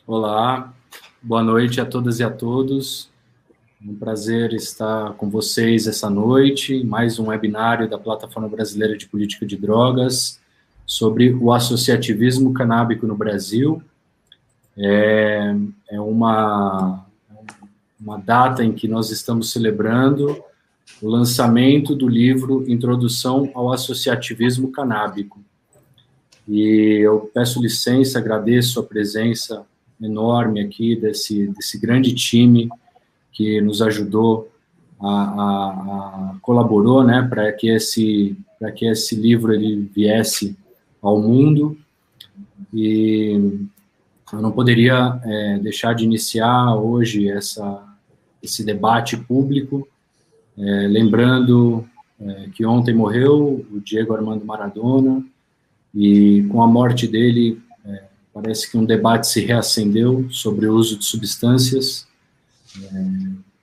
Olá, boa noite a todas e a todos. É um prazer estar com vocês essa noite, mais um webinário da Plataforma Brasileira de Política de Drogas sobre o associativismo canábico no Brasil. É uma data em que nós estamos celebrando o lançamento do livro Introdução ao Associativismo Canábico. E eu peço licença, agradeço a presença enorme aqui desse grande time que nos ajudou, colaborou, né, para que esse livro ele viesse ao mundo. E eu não poderia deixar de iniciar hoje esse debate público, lembrando que ontem morreu o Diego Armando Maradona, e com a morte dele, parece que um debate se reacendeu sobre o uso de substâncias,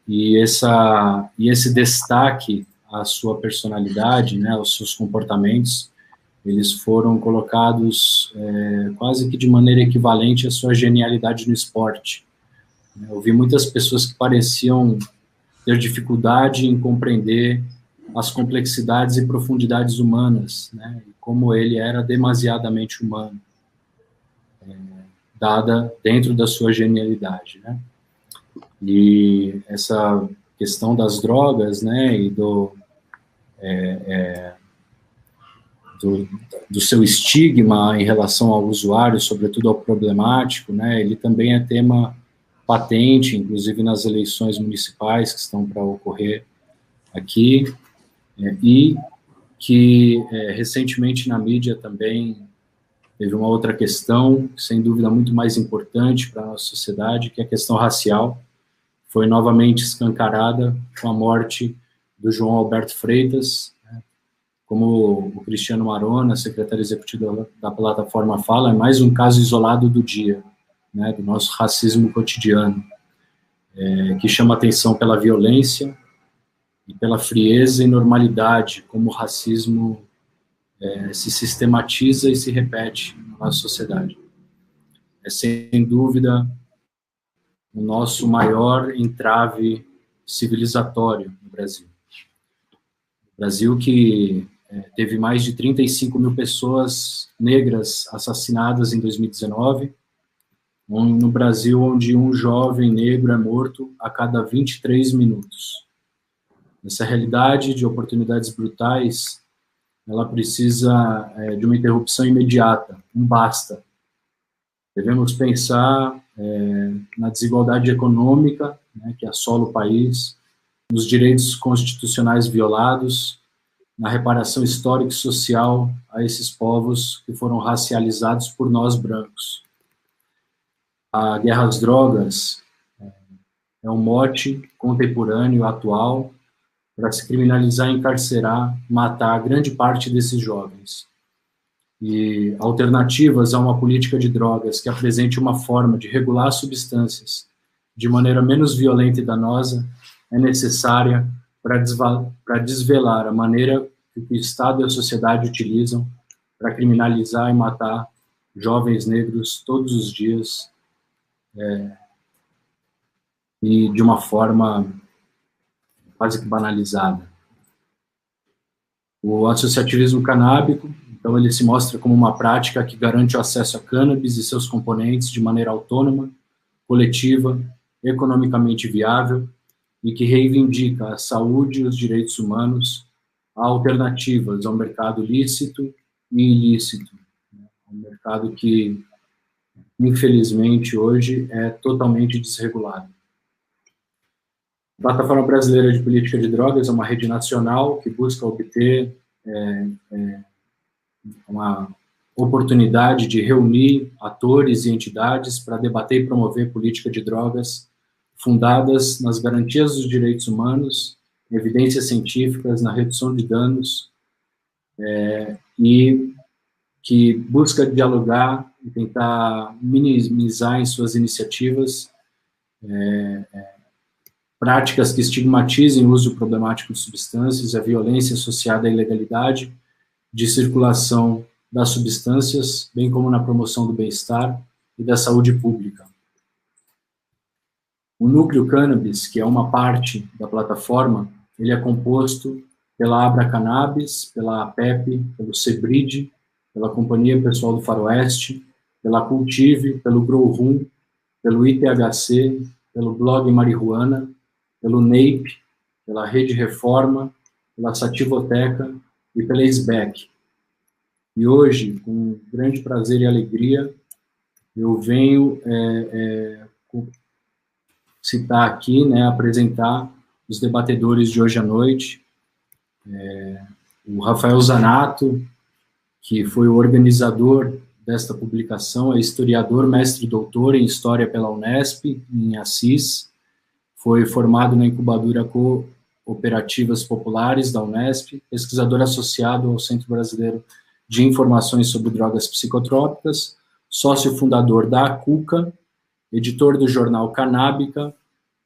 e esse destaque à sua personalidade, né, aos seus comportamentos, eles foram colocados quase que de maneira equivalente à sua genialidade no esporte. Eu vi muitas pessoas que pareciam ter dificuldade em compreender as complexidades e profundidades humanas, né, e como ele era demasiadamente humano, dada dentro da sua genialidade, né. E essa questão das drogas, né, e do seu estigma em relação ao usuário, sobretudo ao problemático, né, ele também é tema patente, inclusive nas eleições municipais que estão para ocorrer aqui, e que recentemente na mídia também teve uma outra questão, sem dúvida muito mais importante para a nossa sociedade, que é a questão racial, foi novamente escancarada com a morte do João Alberto Freitas, né? Como o Cristiano Marona, secretário executivo da plataforma, fala, é mais um caso isolado do dia, né, do nosso racismo cotidiano, que chama atenção pela violência e pela frieza e normalidade, como o racismo se sistematiza e se repete na nossa sociedade. É, sem dúvida, o nosso maior entrave civilizatório no Brasil. O Brasil que teve mais de 35 mil pessoas negras assassinadas em 2019, no Brasil onde um jovem negro é morto a cada 23 minutos. Essa realidade de oportunidades brutais, ela precisa de uma interrupção imediata, um basta. Devemos pensar na desigualdade econômica, né, que assola o país, nos direitos constitucionais violados, na reparação histórica e social a esses povos que foram racializados por nós brancos. A guerra às drogas é um mote contemporâneo, atual, para se criminalizar, encarcerar, matar grande parte desses jovens. E alternativas a uma política de drogas que apresente uma forma de regular substâncias de maneira menos violenta e danosa é necessária para desvelar a maneira que o Estado e a sociedade utilizam para criminalizar e matar jovens negros todos os dias, e de uma forma quase que banalizada. O associativismo canábico, então, ele se mostra como uma prática que garante o acesso a cannabis e seus componentes de maneira autônoma, coletiva, economicamente viável e que reivindica a saúde e os direitos humanos a alternativas ao mercado lícito e ilícito, um mercado que, infelizmente, hoje é totalmente desregulado. A Plataforma Brasileira de Política de Drogas é uma rede nacional que busca obter uma oportunidade de reunir atores e entidades para debater e promover política de drogas fundadas nas garantias dos direitos humanos, evidências científicas, na redução de danos, e que busca dialogar e tentar minimizar em suas iniciativas práticas que estigmatizem o uso problemático de substâncias, a violência associada à ilegalidade de circulação das substâncias, bem como na promoção do bem-estar e da saúde pública. O núcleo Cannabis, que é uma parte da plataforma, ele é composto pela Abra Cannabis, pela APEP, pelo Cebrid, pela Companhia Pessoal do Faroeste, pela Cultive, pelo Grow Room, pelo ITHC, pelo Blog Marihuana, pelo NAPE, pela Rede Reforma, pela Sativoteca e pela SBEC. E hoje, com grande prazer e alegria, eu venho citar aqui, né, apresentar os debatedores de hoje à noite. O Rafael Zanato, que foi o organizador desta publicação, é historiador, mestre e doutor em História pela Unesp, em Assis, foi formado na incubadora Cooperativas Populares da Unesp, pesquisador associado ao Centro Brasileiro de Informações sobre Drogas Psicotrópicas, sócio fundador da ACUCA, editor do jornal Canábica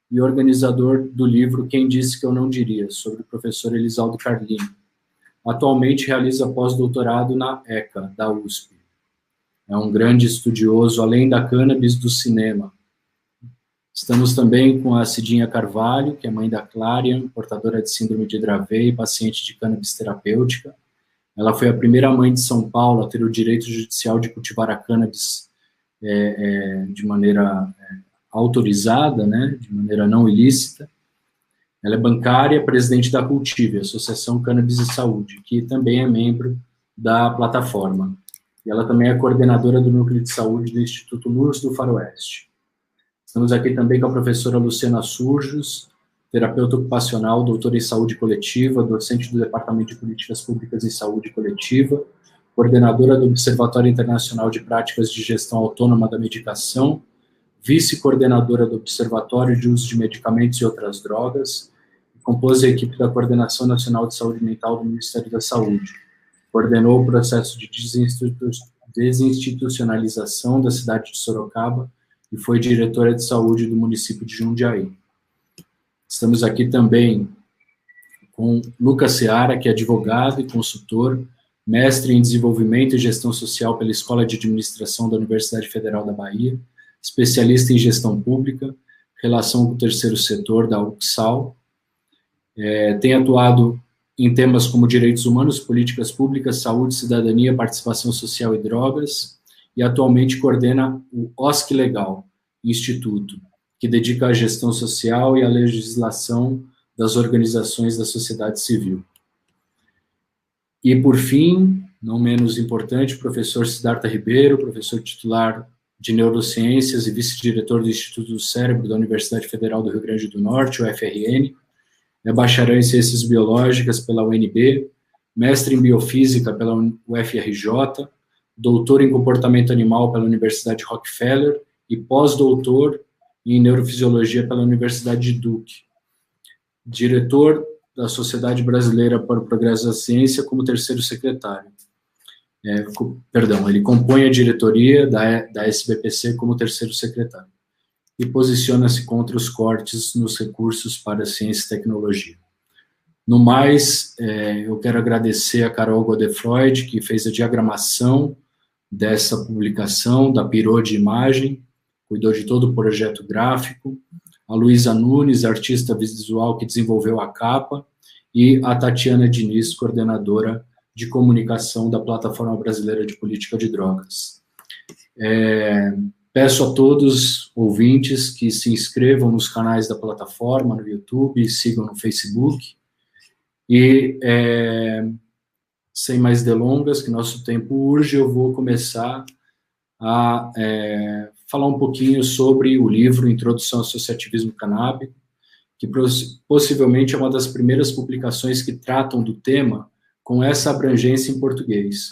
e organizador do livro Quem Disse Que Eu Não Diria, sobre o professor Elisaldo Carlini. Atualmente realiza pós-doutorado na ECA, da USP. É um grande estudioso, além da cannabis, do cinema. Estamos também com a Cidinha Carvalho, que é mãe da Clarian, portadora de síndrome de Dravet e paciente de cannabis terapêutica. Ela foi a primeira mãe de São Paulo a ter o direito judicial de cultivar a cannabis de maneira autorizada, né, de maneira não ilícita. Ela é bancária, presidente da Cultive, Associação Cannabis e Saúde, que também é membro da plataforma. E ela também é coordenadora do Núcleo de Saúde do Instituto Luz do Faroeste. Estamos aqui também com a professora Luciana Surjos, terapeuta ocupacional, doutora em saúde coletiva, docente do Departamento de Políticas Públicas em Saúde Coletiva, coordenadora do Observatório Internacional de Práticas de Gestão Autônoma da Medicação, vice-coordenadora do Observatório de Uso de Medicamentos e Outras Drogas, e compôs a equipe da Coordenação Nacional de Saúde Mental do Ministério da Saúde. Coordenou o processo de desinstitucionalização da cidade de Sorocaba e foi diretora de saúde do município de Jundiaí. Estamos aqui também com Lucas Seara, que é advogado e consultor, mestre em desenvolvimento e gestão social pela Escola de Administração da Universidade Federal da Bahia, especialista em gestão pública, relação com o terceiro setor da UCSAL, tem atuado em temas como direitos humanos, políticas públicas, saúde, cidadania, participação social e drogas, e atualmente coordena o OSC Legal, Instituto, que dedica à gestão social e à legislação das organizações da sociedade civil. E, por fim, não menos importante, o professor Siddhartha Ribeiro, professor titular de Neurociências e vice-diretor do Instituto do Cérebro da Universidade Federal do Rio Grande do Norte, UFRN, é bacharel em Ciências Biológicas pela UNB, mestre em Biofísica pela UFRJ, doutor em Comportamento Animal pela Universidade Rockefeller e pós-doutor em Neurofisiologia pela Universidade de Duke. Diretor da Sociedade Brasileira para o Progresso da Ciência como terceiro secretário. Ele compõe a diretoria da SBPC como terceiro secretário e posiciona-se contra os cortes nos recursos para ciência e tecnologia. No mais, eu quero agradecer a Carol Godefroid, que fez a diagramação dessa publicação, da pirô de imagem, cuidou de todo o projeto gráfico, a Luísa Nunes, artista visual que desenvolveu a capa, e a Tatiana Diniz, coordenadora de comunicação da Plataforma Brasileira de Política de Drogas. Peço a todos ouvintes que se inscrevam nos canais da plataforma, no YouTube, sigam no Facebook, e sem mais delongas, que nosso tempo urge, eu vou começar a falar um pouquinho sobre o livro Introdução ao Associativismo Canábico, que possivelmente é uma das primeiras publicações que tratam do tema com essa abrangência em português.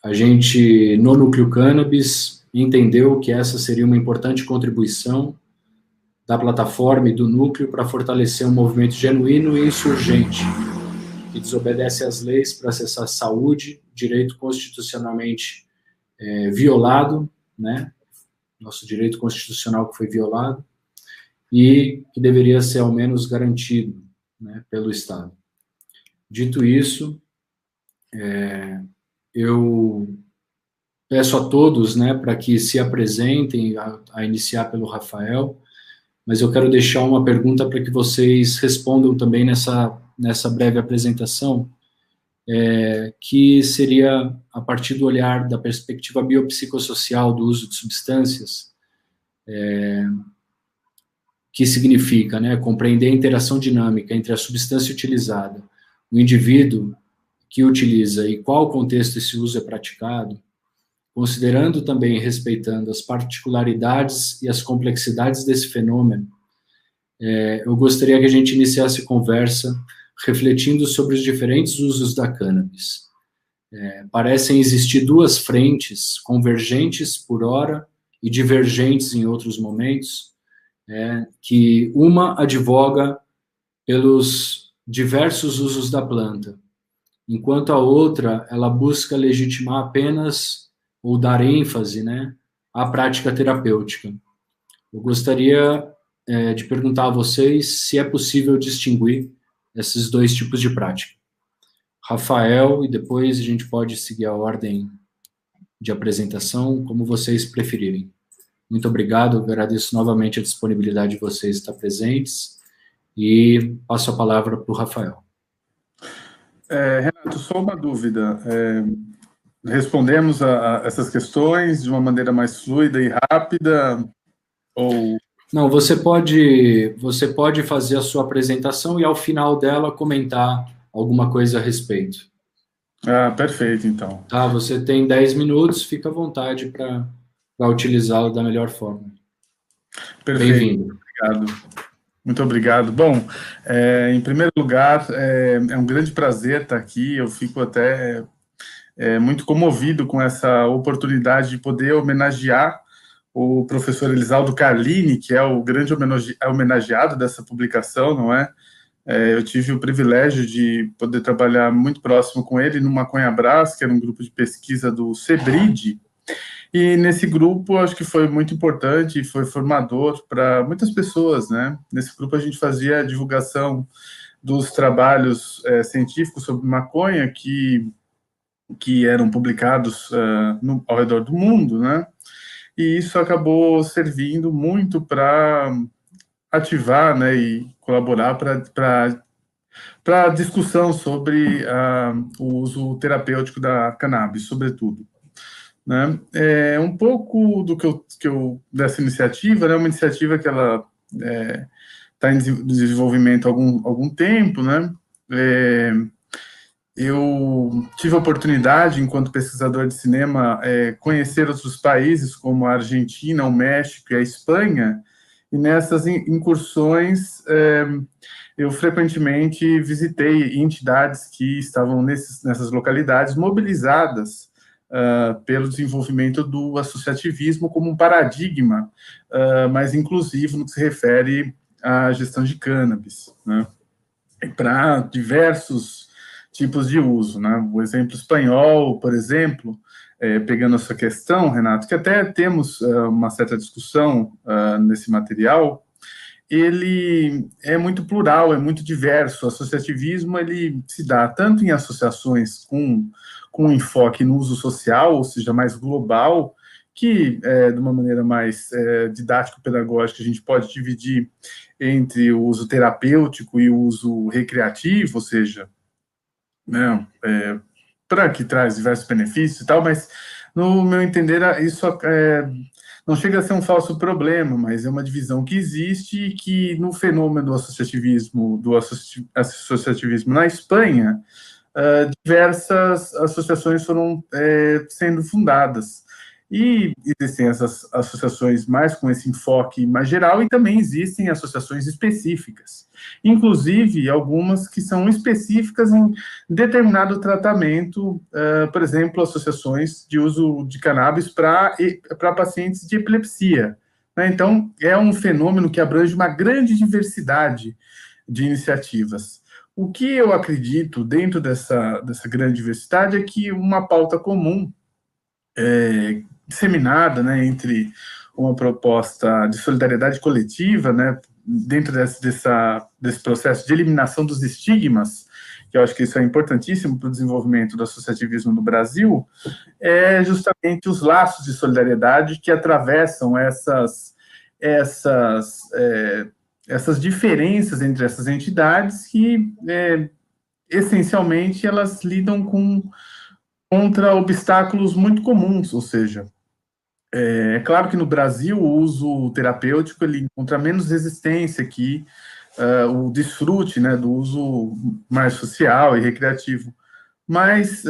A gente, no Núcleo Cannabis, entendeu que essa seria uma importante contribuição da plataforma e do núcleo para fortalecer um movimento genuíno e insurgente, que desobedece às leis para acessar saúde, direito constitucionalmente violado, né? Nosso direito constitucional que foi violado, e que deveria ser ao menos garantido, né, pelo Estado. Dito isso, eu peço a todos, né, para que se apresentem, a iniciar pelo Rafael, mas eu quero deixar uma pergunta para que vocês respondam também nessa breve apresentação, que seria a partir do olhar da perspectiva biopsicossocial do uso de substâncias, que significa, né, compreender a interação dinâmica entre a substância utilizada, o indivíduo que utiliza e qual contexto esse uso é praticado, considerando também e respeitando as particularidades e as complexidades desse fenômeno. Eu gostaria que a gente iniciasse a conversa refletindo sobre os diferentes usos da cannabis. Parecem existir duas frentes, convergentes por hora e divergentes em outros momentos, que uma advoga pelos diversos usos da planta, enquanto a outra, ela busca legitimar apenas, ou dar ênfase, né, à prática terapêutica. Eu gostaria de perguntar a vocês se é possível distinguir esses dois tipos de prática. Rafael, e depois a gente pode seguir a ordem de apresentação, como vocês preferirem. Muito obrigado, eu agradeço novamente a disponibilidade de vocês estar presentes e passo a palavra para o Rafael. Renato, só uma dúvida. Respondemos a essas questões de uma maneira mais fluida e rápida? Ou... Não, você pode fazer a sua apresentação e ao final dela comentar alguma coisa a respeito. Perfeito, então. Tá, você tem 10 minutos, fica à vontade para utilizá-lo da melhor forma. Perfeito. Bem-vindo. Obrigado. Muito obrigado. Bom, em primeiro lugar, é um grande prazer estar aqui. Eu fico até muito comovido com essa oportunidade de poder homenagear o professor Elisaldo Carlini, que é o grande homenageado dessa publicação, não é? Eu tive o privilégio de poder trabalhar muito próximo com ele no Maconhabras, que era um grupo de pesquisa do CEBRID, e nesse grupo acho que foi muito importante e foi formador para muitas pessoas, né? Nesse grupo a gente fazia a divulgação dos trabalhos científicos sobre maconha que eram publicados ao redor do mundo, né? E isso acabou servindo muito para ativar, né, e colaborar para a discussão sobre o uso terapêutico da cannabis, sobretudo. Né? Um pouco do que eu dessa iniciativa, né, uma iniciativa que ela está em desenvolvimento há algum tempo, né? Eu tive a oportunidade, enquanto pesquisador de cinema, conhecer outros países, como a Argentina, o México e a Espanha, e nessas incursões eu frequentemente visitei entidades que estavam nessas localidades mobilizadas pelo desenvolvimento do associativismo como um paradigma mais inclusivo no que se refere à gestão de cannabis, né? Para diversos tipos de uso, né? O exemplo espanhol, por exemplo, pegando essa questão, Renato, que até temos uma certa discussão nesse material, ele é muito plural, é muito diverso. O associativismo, ele se dá tanto em associações com um enfoque no uso social, ou seja, mais global, que, de uma maneira mais didático-pedagógica, a gente pode dividir entre o uso terapêutico e o uso recreativo, ou seja, né, para que traz diversos benefícios e tal, mas, no meu entender, isso não chega a ser um falso problema, mas é uma divisão que existe e que, no fenômeno do associativismo na Espanha, diversas associações foram sendo fundadas. E existem essas associações mais com esse enfoque mais geral e também existem associações específicas, inclusive algumas que são específicas em determinado tratamento, por exemplo, associações de uso de cannabis para pacientes de epilepsia, né? Então, é um fenômeno que abrange uma grande diversidade de iniciativas. O que eu acredito dentro dessa grande diversidade é que uma pauta comum disseminada, né, entre uma proposta de solidariedade coletiva, né, dentro desse processo de eliminação dos estigmas que eu acho que isso é importantíssimo para o desenvolvimento do associativismo no Brasil, é justamente os laços de solidariedade que atravessam essas diferenças entre essas entidades que, essencialmente, elas lidam contra obstáculos muito comuns, ou seja, é claro que no Brasil o uso terapêutico ele encontra menos resistência que o desfrute, né, do uso mais social e recreativo, mas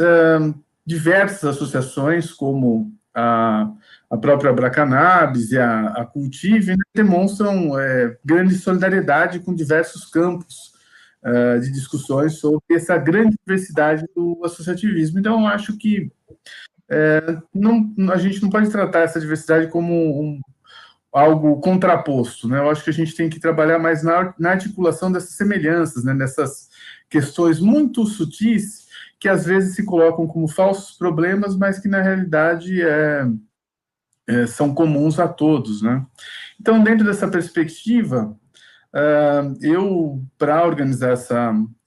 diversas associações, como a própria Abracannabis e a Cultive, né, demonstram grande solidariedade com diversos campos de discussões sobre essa grande diversidade do associativismo. Então, eu acho que a gente não pode tratar essa diversidade como algo contraposto, né? Eu acho que a gente tem que trabalhar mais na articulação dessas semelhanças, né? Nessas questões muito sutis que às vezes se colocam como falsos problemas, mas que na realidade são comuns a todos, né? Então, dentro dessa perspectiva, para organizar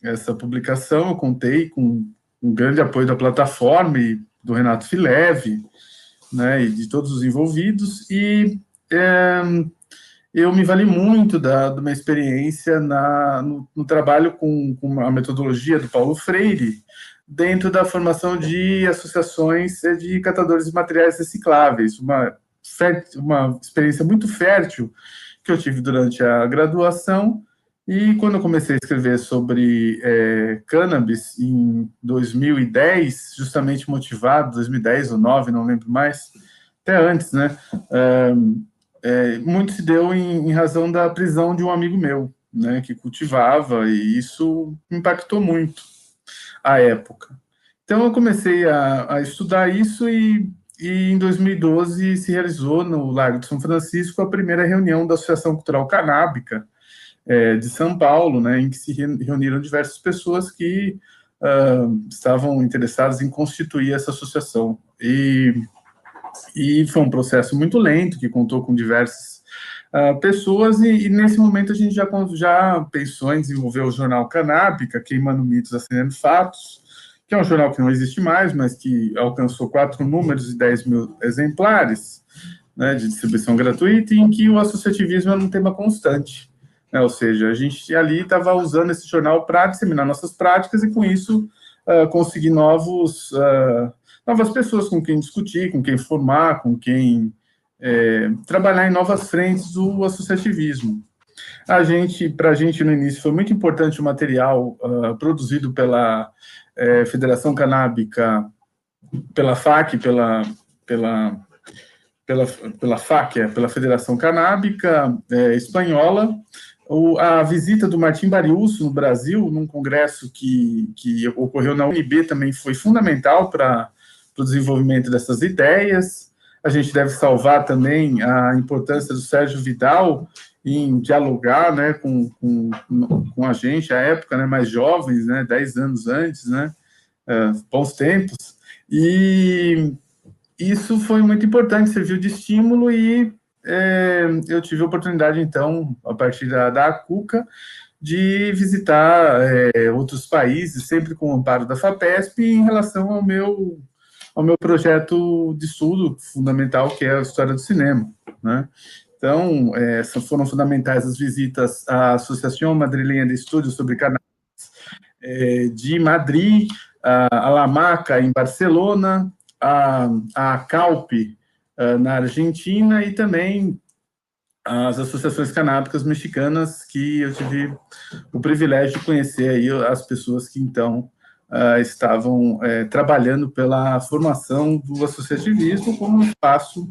essa publicação, eu contei com um grande apoio da plataforma e do Renato Fileve, né, e de todos os envolvidos, e eu me vali muito da minha experiência no trabalho com a metodologia do Paulo Freire, dentro da formação de associações de catadores de materiais recicláveis, uma experiência muito fértil que eu tive durante a graduação. E quando eu comecei a escrever sobre cannabis em 2010, justamente motivado, 2010 ou 2009, não lembro mais, até antes, né? Muito se deu em razão da prisão de um amigo meu, né, que cultivava, e isso me impactou muito à época. Então eu comecei a estudar isso e em 2012 se realizou no Largo de São Francisco a primeira reunião da Associação Cultural Canábica, de São Paulo, né, em que se reuniram diversas pessoas que estavam interessadas em constituir essa associação. E foi um processo muito lento, que contou com diversas pessoas, e nesse momento a gente já pensou em desenvolver o jornal Canábica, Queimando Mitos, Acendendo Fatos, que é um jornal que não existe mais, mas que alcançou 4 números e 10 mil exemplares, né, de distribuição gratuita, em que o associativismo era um tema constante. Ou seja, a gente ali estava usando esse jornal para disseminar nossas práticas e, com isso, conseguir novas pessoas com quem discutir, com quem formar, com quem trabalhar em novas frentes do associativismo. Para a gente, no início, foi muito importante o material produzido pela Federação Canábica, pela FAC, pela FAC, pela Federação Canábica Espanhola. A visita do Martim Bariusso no Brasil, num congresso que ocorreu na UNB, também foi fundamental para o desenvolvimento dessas ideias. A gente deve salvar também a importância do Sérgio Vidal em dialogar, né, com a gente, à época, né, mais jovens, né, 10 anos antes, né, bons tempos. E isso foi muito importante, serviu de estímulo, e eu tive a oportunidade, então, a partir da ACUCA, de visitar outros países, sempre com o amparo da FAPESP, em relação ao meu projeto de estudo fundamental, que é a história do cinema, né? Então, foram fundamentais as visitas à Associação Madrilenha de Estudos sobre Cannabis de Madrid, a La Maca, em Barcelona, a CALP, na Argentina, e também as associações canábicas mexicanas, que eu tive o privilégio de conhecer aí as pessoas que, então, estavam trabalhando pela formação do associativismo como um espaço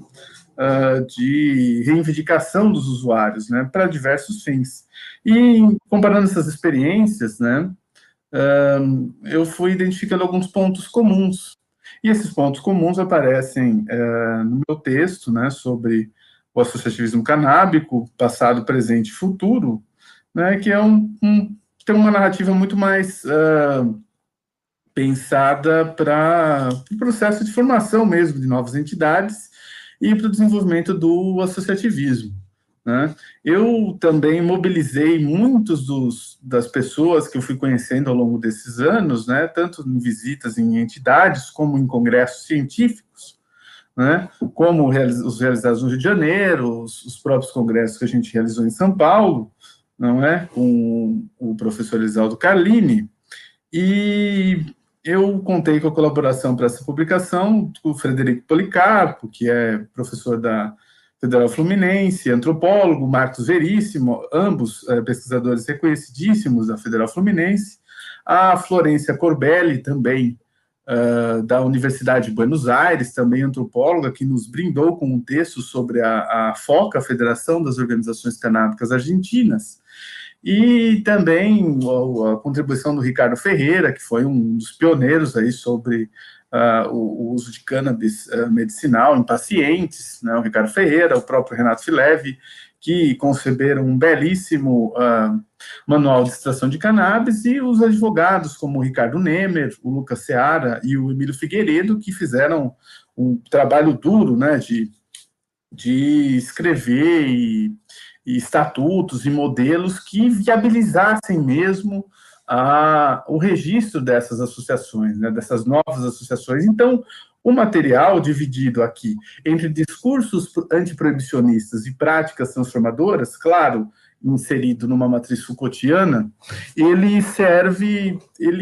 de reivindicação dos usuários, né, para diversos fins. E, comparando essas experiências, né, eu fui identificando alguns pontos comuns. E esses pontos comuns aparecem no meu texto, né, sobre o associativismo canábico, passado, presente e futuro, né, que tem uma narrativa muito mais pensada para o processo de formação mesmo de novas entidades e para o desenvolvimento do associativismo, né? Eu também mobilizei muitos das pessoas que eu fui conhecendo ao longo desses anos, né, tanto em visitas em entidades, como em congressos científicos, né, como os realizados no Rio de Janeiro, os próprios congressos que a gente realizou em São Paulo, não é? Com o professor Elisaldo Carlini, e eu contei com a colaboração para essa publicação do Frederico Policarpo, que é professor da Federal Fluminense, antropólogo, Marcos Veríssimo, ambos pesquisadores reconhecidíssimos da Federal Fluminense, a Florência Corbelli, também da Universidade de Buenos Aires, também antropóloga, que nos brindou com um texto sobre a FOCA, a Federação das Organizações Canábicas Argentinas, e também a contribuição do Ricardo Ferreira, que foi um dos pioneiros aí sobre o uso de cannabis medicinal em pacientes, né? O Ricardo Ferreira, o próprio Renato Filevi, que conceberam um belíssimo manual de extração de cannabis, e os advogados como o Ricardo Nemer, o Lucas Seara e o Emílio Figueiredo, que fizeram um trabalho duro, né, de escrever e estatutos e modelos que viabilizassem mesmo o registro dessas associações, né, dessas novas associações. Então, o material dividido aqui entre discursos antiproibicionistas e práticas transformadoras, claro, inserido numa matriz Foucaultiana, ele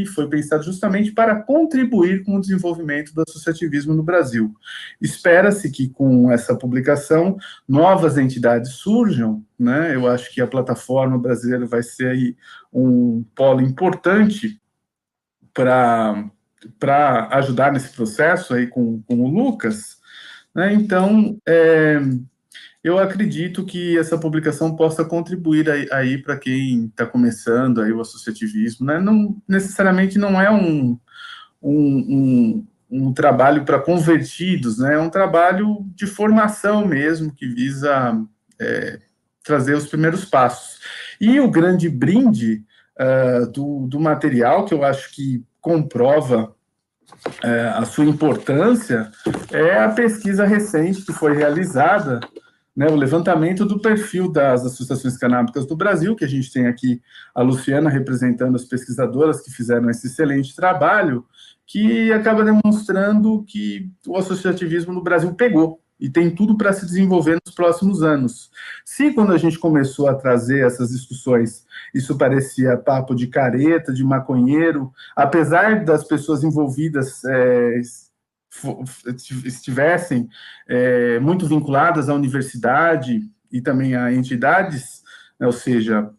foi pensado justamente para contribuir com o desenvolvimento do associativismo no Brasil. Espera-se que com essa publicação novas entidades surjam, né? Eu acho que a plataforma brasileira vai ser aí um polo importante para ajudar nesse processo aí com o Lucas, né? Então, eu acredito que essa publicação possa contribuir aí para quem está começando aí o associativismo, né? Não necessariamente não é um trabalho para convertidos, né? É um trabalho de formação mesmo, que visa trazer os primeiros passos. E o grande brinde do material, que eu acho que comprova a sua importância, é a pesquisa recente que foi realizada, né, o levantamento do perfil das associações canábicas do Brasil, que a gente tem aqui a Luciana representando as pesquisadoras que fizeram esse excelente trabalho, que acaba demonstrando que o associativismo no Brasil pegou e tem tudo para se desenvolver nos próximos anos. Se quando a gente começou a trazer essas discussões, isso parecia papo de careta, de maconheiro, apesar das pessoas envolvidas estivessem muito vinculadas à universidade e também a entidades, né, ou seja,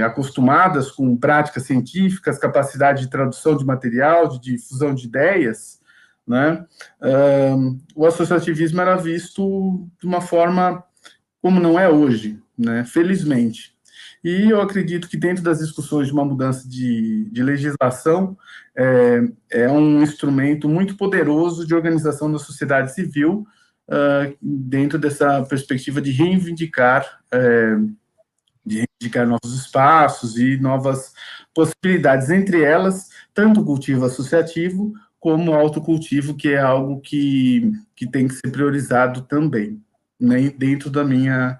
acostumadas com práticas científicas, capacidade de tradução de material, de difusão de ideias, né, o associativismo era visto de uma forma como não é hoje, né, felizmente. E eu acredito que dentro das discussões de uma mudança de legislação, é um instrumento muito poderoso de organização da sociedade civil, dentro dessa perspectiva de reivindicar novos espaços e novas possibilidades, entre elas, tanto o cultivo associativo, como o autocultivo, que é algo que tem que ser priorizado também, né, dentro da minha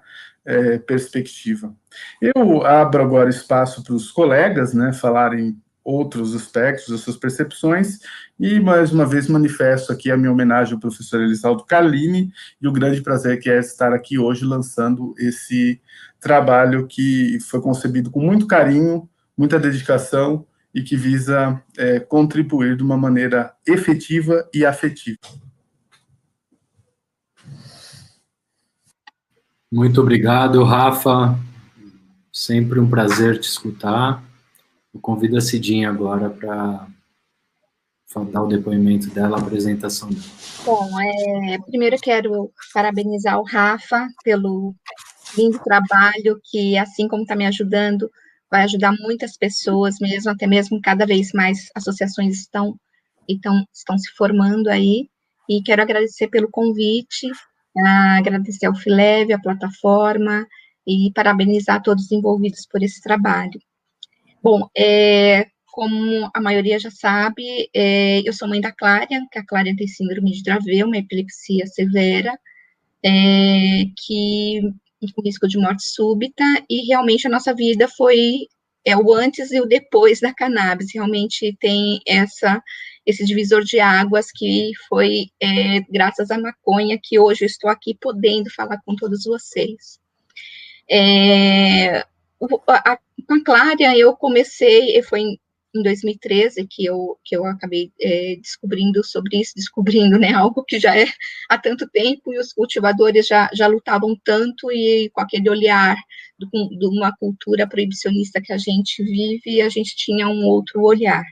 perspectiva. Eu abro agora espaço para os colegas, né, falarem outros aspectos, as suas percepções, e mais uma vez manifesto aqui a minha homenagem ao professor Elisaldo Carlini, e o grande prazer que é estar aqui hoje lançando esse trabalho que foi concebido com muito carinho, muita dedicação, e que visa contribuir de uma maneira efetiva e afetiva. Muito obrigado, Rafa. Sempre um prazer te escutar. Eu convido a Cidinha agora para dar o depoimento dela, a apresentação dela. Bom, primeiro eu quero parabenizar o Rafa pelo lindo trabalho, que assim como está me ajudando, vai ajudar muitas pessoas mesmo, até mesmo cada vez mais associações estão se formando aí, e quero agradecer pelo convite, agradecer ao Filev, a plataforma, e parabenizar todos os envolvidos por esse trabalho. Bom, como a maioria já sabe, eu sou mãe da Clária, que a Clária tem síndrome de Dravet, uma epilepsia severa, que com risco de morte súbita, e realmente a nossa vida foi o antes e o depois da cannabis. Realmente tem esse divisor de águas que foi graças à maconha que hoje eu estou aqui podendo falar com todos vocês. Com a Clária, eu comecei, foi em 2013 que eu acabei descobrindo sobre isso, né, algo que já é há tanto tempo, e os cultivadores já lutavam tanto, e com aquele olhar de uma cultura proibicionista que a gente vive, a gente tinha um outro olhar.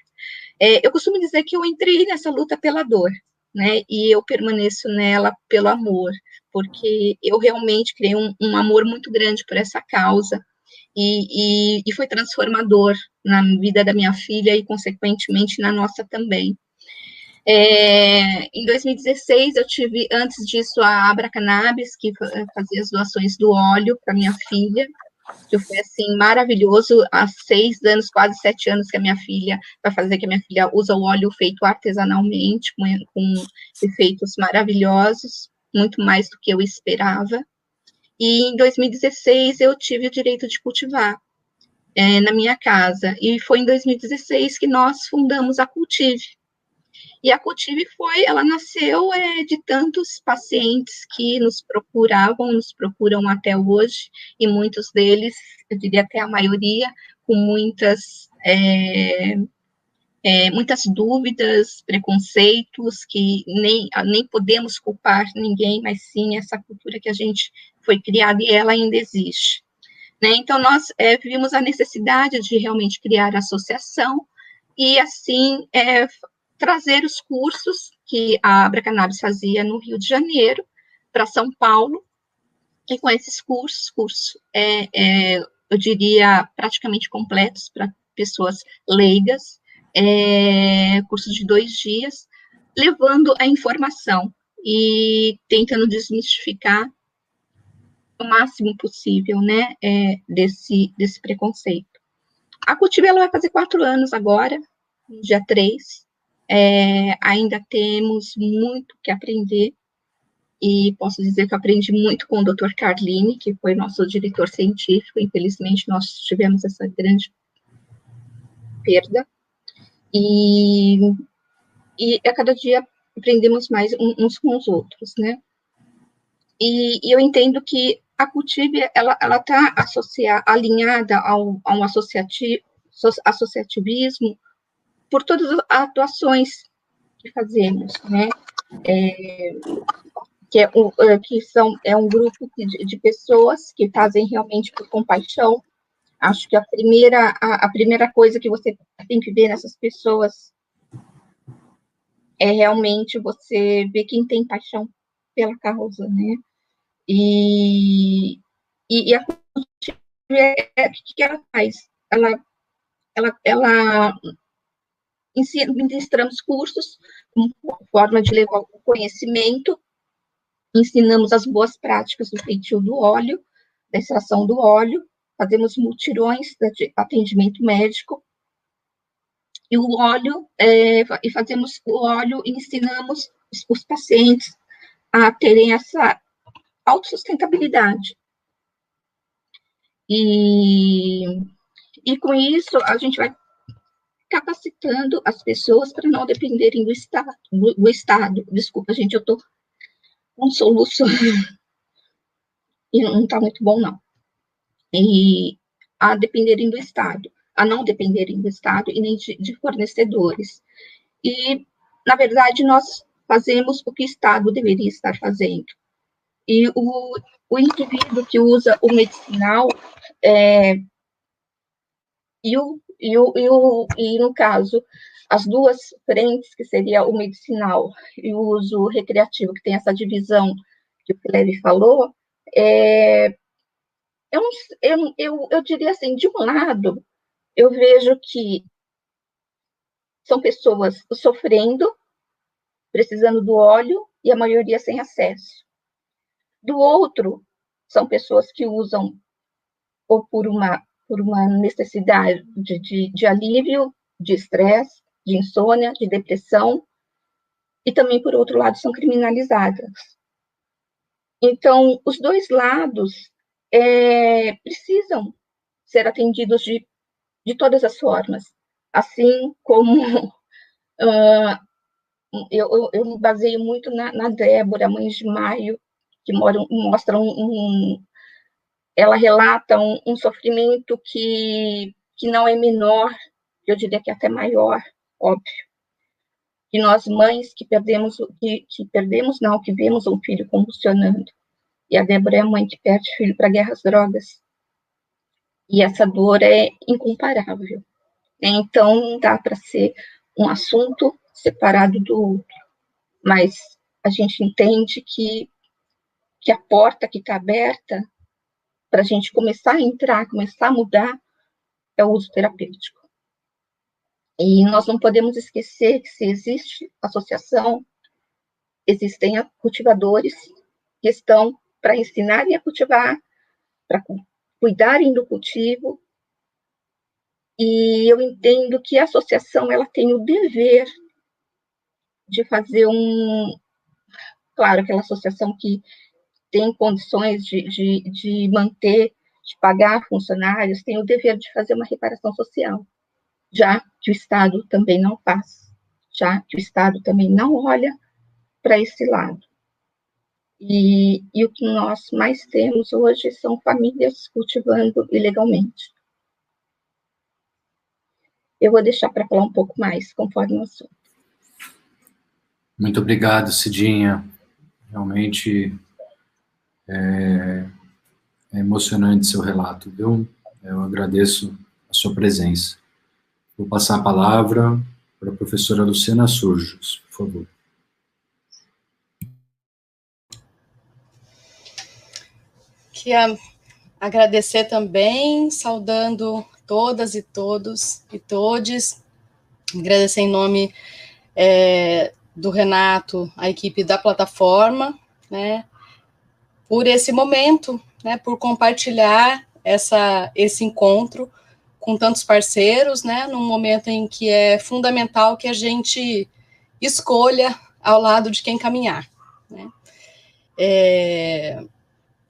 Eu costumo dizer que eu entrei nessa luta pela dor, né, e eu permaneço nela pelo amor, porque eu realmente criei um amor muito grande por essa causa, e foi transformador na vida da minha filha e, consequentemente, na nossa também. Em 2016, eu tive, antes disso, a Abra Cannabis, que fazia as doações do óleo para minha filha, que foi, assim, maravilhoso. Há 6 anos, quase 7 anos, que a minha filha vai fazer, que a minha filha usa o óleo feito artesanalmente, com efeitos maravilhosos, muito mais do que eu esperava. E em 2016 eu tive o direito de cultivar na minha casa, e foi em 2016 que nós fundamos a Cultive. E a Cultive ela nasceu de tantos pacientes que nos procuram até hoje, e muitos deles, eu diria até a maioria, com muitas dúvidas, preconceitos, que nem podemos culpar ninguém, mas sim essa cultura que a gente foi criada, e ela ainda existe. Né? Então, nós vimos a necessidade de realmente criar a associação, e assim trazer os cursos que a Abra Cannabis fazia no Rio de Janeiro para São Paulo, e com esses cursos, eu diria, praticamente completos para pessoas leigas, curso de 2 dias, levando a informação e tentando desmistificar o máximo possível, né, desse preconceito. A Cultive, ela vai fazer 4 anos agora, no dia 3, ainda temos muito que aprender, e posso dizer que eu aprendi muito com o Dr. Carline, que foi nosso diretor científico. Infelizmente, nós tivemos essa grande perda, e a cada dia aprendemos mais uns com os outros, né? E eu entendo que a Cultive, ela está alinhada ao associativismo por todas as atuações que fazemos, né? É um grupo de pessoas que fazem realmente por compaixão. Acho que a primeira coisa que você tem que ver nessas pessoas é realmente você ver quem tem paixão pela causa, né? E a Cultive, o que ela faz? Ela ministramos cursos como forma de levar o conhecimento, ensinamos as boas práticas do feitio do óleo, da extração do óleo, fazemos mutirões de atendimento médico, e o óleo, e fazemos o óleo, e ensinamos os pacientes a terem essa autossustentabilidade. E com isso, a gente vai capacitando as pessoas para não dependerem do Estado. Desculpa, gente, eu estou com um soluço e não está muito bom, não. E a dependerem do Estado, a não dependerem do Estado e nem de fornecedores. E, na verdade, nós fazemos o que o Estado deveria estar fazendo. E o indivíduo que usa o medicinal, e no caso, as duas frentes, que seria o medicinal e o uso recreativo, que tem essa divisão que o Felipe falou, eu diria assim, de um lado, eu vejo que são pessoas sofrendo, precisando do óleo, e a maioria sem acesso. Do outro, são pessoas que usam ou por uma necessidade de alívio, de estresse, de insônia, de depressão, e também, por outro lado, são criminalizadas. Então, os dois lados precisam ser atendidos de todas as formas, assim como eu me baseio muito na Débora, Mãe de Maio, que mostra ela relata um sofrimento que não é menor, eu diria que é até maior, óbvio, que nós mães que vemos um filho convulsionando, e a Débora é a mãe que perde filho para guerras drogas, e essa dor é incomparável, né? Então não dá para ser um assunto separado do outro, mas a gente entende que a porta que está aberta para a gente começar a entrar, começar a mudar, é o uso terapêutico. E nós não podemos esquecer que se existe associação, existem cultivadores que estão para ensinarem a cultivar, para cuidarem do cultivo, e eu entendo que a associação ela tem o dever de fazer claro, aquela associação que tem condições de manter, de pagar funcionários, tem o dever de fazer uma reparação social, já que o Estado também não faz, já que o Estado também não olha para esse lado. E o que nós mais temos hoje são famílias cultivando ilegalmente. Eu vou deixar para falar um pouco mais, conforme o assunto. Muito obrigado, Cidinha. Realmente é emocionante seu relato, viu? Eu agradeço a sua presença. Vou passar a palavra para a professora Luciana Surjos, por favor. Queria agradecer também, saudando todas e todos e todes, agradecer em nome do Renato, a equipe da plataforma, né, por esse momento, né, por compartilhar esse encontro com tantos parceiros, né, num momento em que é fundamental que a gente escolha ao lado de quem caminhar, né.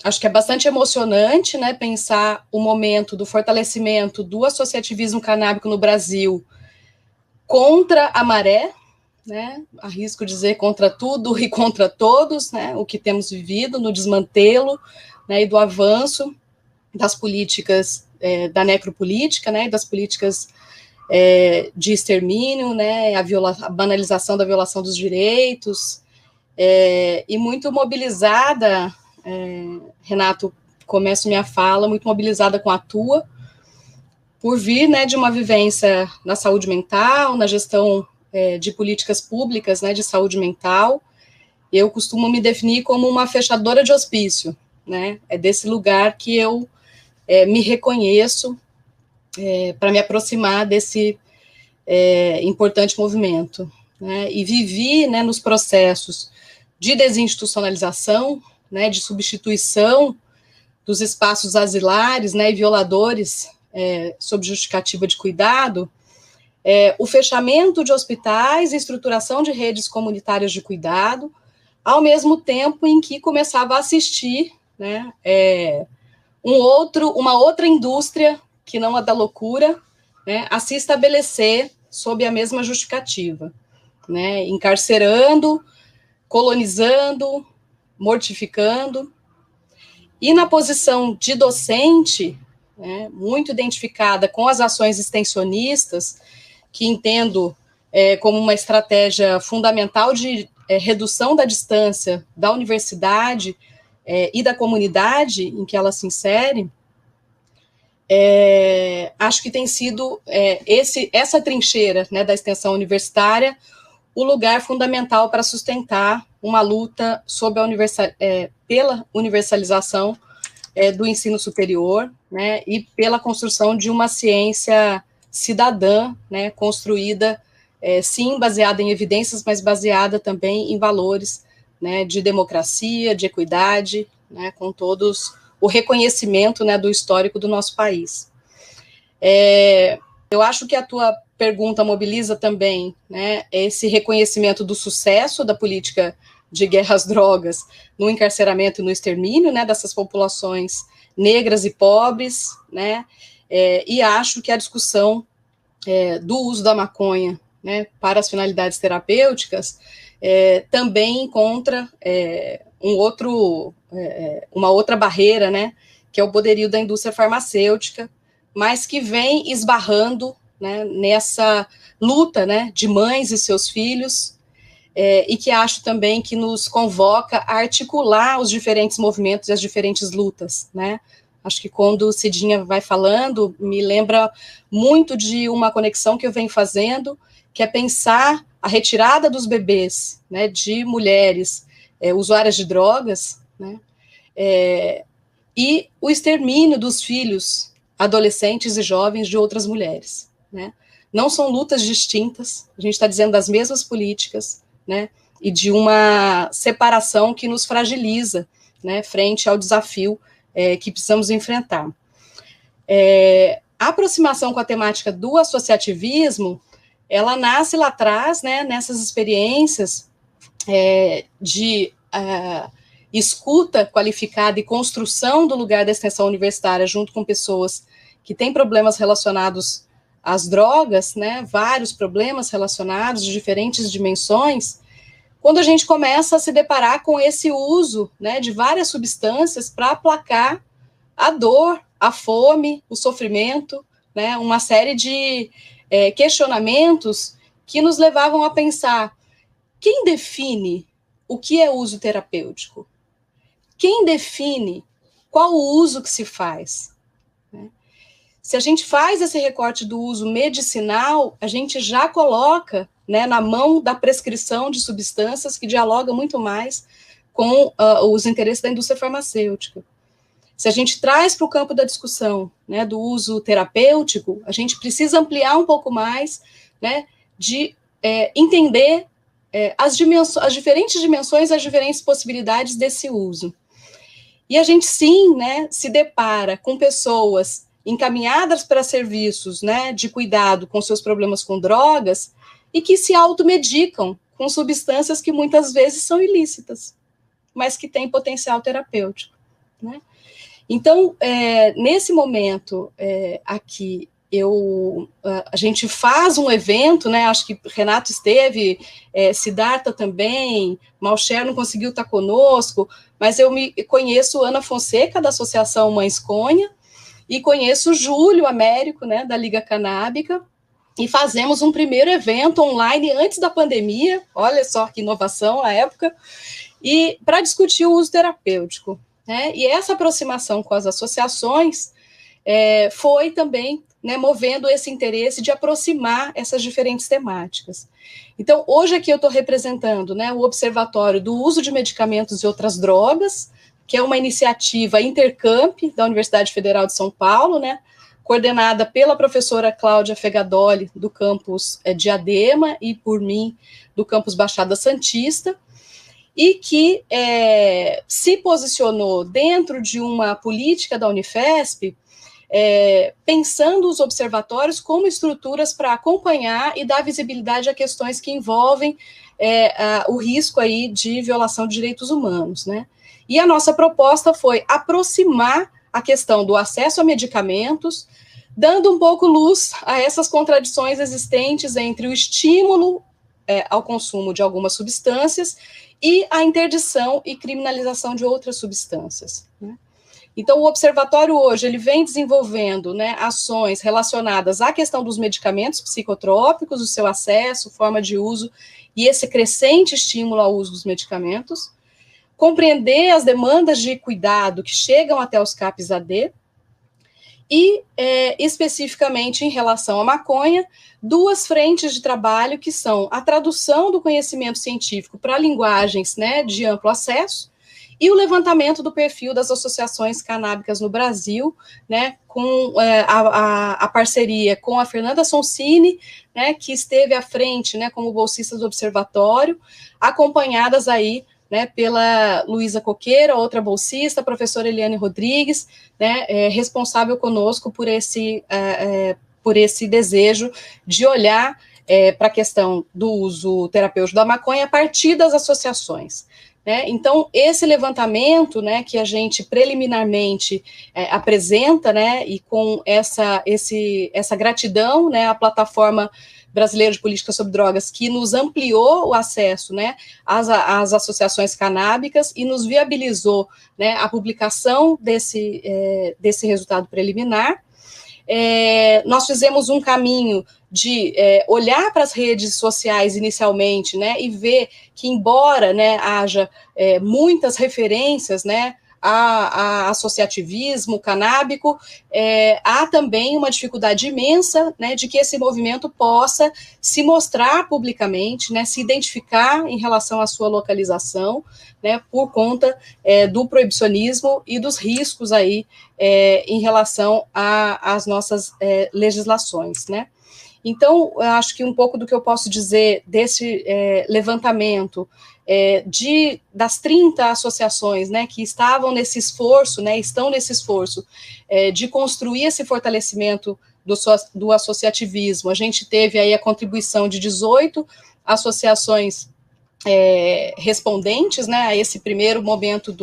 Acho que é bastante emocionante, né, pensar o momento do fortalecimento do associativismo canábico no Brasil contra a maré, né, arrisco dizer contra tudo e contra todos, né, o que temos vivido no desmantelo, né, e do avanço das políticas da necropolítica, né, das políticas de extermínio, né, a banalização da violação dos direitos, e muito mobilizada, Renato, começo minha fala, muito mobilizada com a tua, por vir, né, de uma vivência na saúde mental, na gestão de políticas públicas, né, de saúde mental. Eu costumo me definir como uma fechadora de hospício, né, é desse lugar que eu me reconheço para me aproximar desse importante movimento, né, e vivi, né, nos processos de desinstitucionalização, né, de substituição dos espaços asilares, né, e violadores sob justificativa de cuidado, o fechamento de hospitais e estruturação de redes comunitárias de cuidado, ao mesmo tempo em que começava a assistir, né, uma outra indústria, que não a da loucura, né, a se estabelecer sob a mesma justificativa, né, encarcerando, colonizando, mortificando, e na posição de docente, né, muito identificada com as ações extensionistas, que entendo como uma estratégia fundamental de redução da distância da universidade e da comunidade em que ela se insere, acho que tem sido essa trincheira, né, da extensão universitária o lugar fundamental para sustentar uma luta pela universalização do ensino superior, né, e pela construção de uma ciência cidadã, né, construída, sim, baseada em evidências, mas baseada também em valores, né, de democracia, de equidade, né, com todos o reconhecimento, né, do histórico do nosso país. Eu acho que a tua pergunta mobiliza também, né, esse reconhecimento do sucesso da política de guerra às drogas no encarceramento e no extermínio, né, dessas populações negras e pobres, né, e acho que a discussão do uso da maconha, né, para as finalidades terapêuticas também encontra uma outra barreira, né, que é o poderio da indústria farmacêutica, mas que vem esbarrando, né, nessa luta, né, de mães e seus filhos, e que acho também que nos convoca a articular os diferentes movimentos e as diferentes lutas, né. Acho que quando Cidinha vai falando, me lembra muito de uma conexão que eu venho fazendo, que é pensar a retirada dos bebês, né, de mulheres usuárias de drogas, né, e o extermínio dos filhos adolescentes e jovens de outras mulheres, né. Não são lutas distintas, a gente está dizendo das mesmas políticas, né, e de uma separação que nos fragiliza, né, frente ao desafio que precisamos enfrentar. A aproximação com a temática do associativismo, ela nasce lá atrás, né, nessas experiências de escuta qualificada e construção do lugar da extensão universitária junto com pessoas que têm problemas relacionados às drogas, né, vários problemas relacionados de diferentes dimensões, quando a gente começa a se deparar com esse uso, né, de várias substâncias para aplacar a dor, a fome, o sofrimento, né, uma série de questionamentos que nos levavam a pensar: quem define o que é uso terapêutico? Quem define qual o uso que se faz? Né? Se a gente faz esse recorte do uso medicinal, a gente já coloca, né, na mão da prescrição de substâncias que dialoga muito mais com os interesses da indústria farmacêutica. Se a gente traz para o campo da discussão, né, do uso terapêutico, a gente precisa ampliar um pouco mais, né, de entender as diferentes dimensões, as diferentes possibilidades desse uso. E a gente, sim, né, se depara com pessoas encaminhadas para serviços, né, de cuidado com seus problemas com drogas e que se automedicam com substâncias que muitas vezes são ilícitas, mas que têm potencial terapêutico, né? Então, nesse momento aqui, a gente faz um evento, né, acho que Renato esteve, Siddhartha também, Malcher não conseguiu estar conosco, mas eu conheço Ana Fonseca, da Associação Mães Conha, e conheço Júlio Américo, né, da Liga Canábica, e fazemos um primeiro evento online antes da pandemia, olha só que inovação à época, e para discutir o uso terapêutico. Né? E essa aproximação com as associações foi também, né, movendo esse interesse de aproximar essas diferentes temáticas. Então, hoje aqui eu estou representando, né, o Observatório do Uso de Medicamentos e Outras Drogas, que é uma iniciativa Intercamp da Universidade Federal de São Paulo, né, coordenada pela professora Cláudia Fegadoli, do campus Diadema, e por mim, do campus Baixada Santista, e que se posicionou dentro de uma política da Unifesp, pensando os observatórios como estruturas para acompanhar e dar visibilidade a questões que envolvem o risco aí de violação de direitos humanos, né? E a nossa proposta foi aproximar a questão do acesso a medicamentos, dando um pouco luz a essas contradições existentes entre o estímulo ao consumo de algumas substâncias e a interdição e criminalização de outras substâncias, né? Então, o observatório hoje, ele vem desenvolvendo, né, ações relacionadas à questão dos medicamentos psicotrópicos, o seu acesso, forma de uso e esse crescente estímulo ao uso dos medicamentos, compreender as demandas de cuidado que chegam até os CAPs-AD e, especificamente em relação à maconha, duas frentes de trabalho que são a tradução do conhecimento científico para linguagens, né, de amplo acesso e o levantamento do perfil das associações canábicas no Brasil, né, com a parceria com a Fernanda Sonsini, né, que esteve à frente, né, como bolsista do observatório, acompanhadas aí, né, pela Luísa Coqueira, outra bolsista, a professora Eliane Rodrigues, né, responsável conosco por esse desejo de olhar para a questão do uso terapêutico da maconha a partir das associações. né? Então, esse levantamento, né, que a gente preliminarmente apresenta, né, e com essa gratidão, né, à Plataforma Brasileira de Política sobre Drogas, que nos ampliou o acesso, né, às associações canábicas e nos viabilizou, né, a publicação desse resultado preliminar. Nós fizemos um caminho de olhar para as redes sociais inicialmente, né, e ver que, embora, né, haja muitas referências, né, a associativismo canábico, há também uma dificuldade imensa, né, de que esse movimento possa se mostrar publicamente, né, se identificar em relação à sua localização, né, por conta do proibicionismo e dos riscos aí em relação às nossas legislações, né. Então, eu acho que um pouco do que eu posso dizer desse levantamento das 30 associações, né, que estavam nesse esforço, né, estão nesse esforço de construir esse fortalecimento do associativismo. A gente teve aí a contribuição de 18 associações respondentes, né, a esse primeiro momento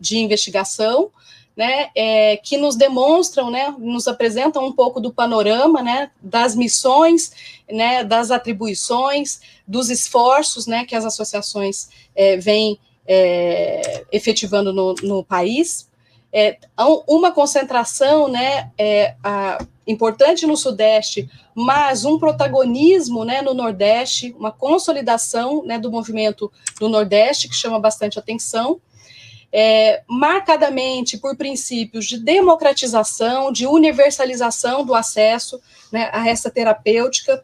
de investigação, né, que nos demonstram, né, nos apresentam um pouco do panorama, né, das missões, né, das atribuições, dos esforços, né, que as associações vêm efetivando no país. Uma concentração, né, importante no Sudeste, mas um protagonismo, né, no Nordeste, uma consolidação, né, do movimento no Nordeste, que chama bastante atenção, marcadamente por princípios de democratização, de universalização do acesso, né, a essa terapêutica,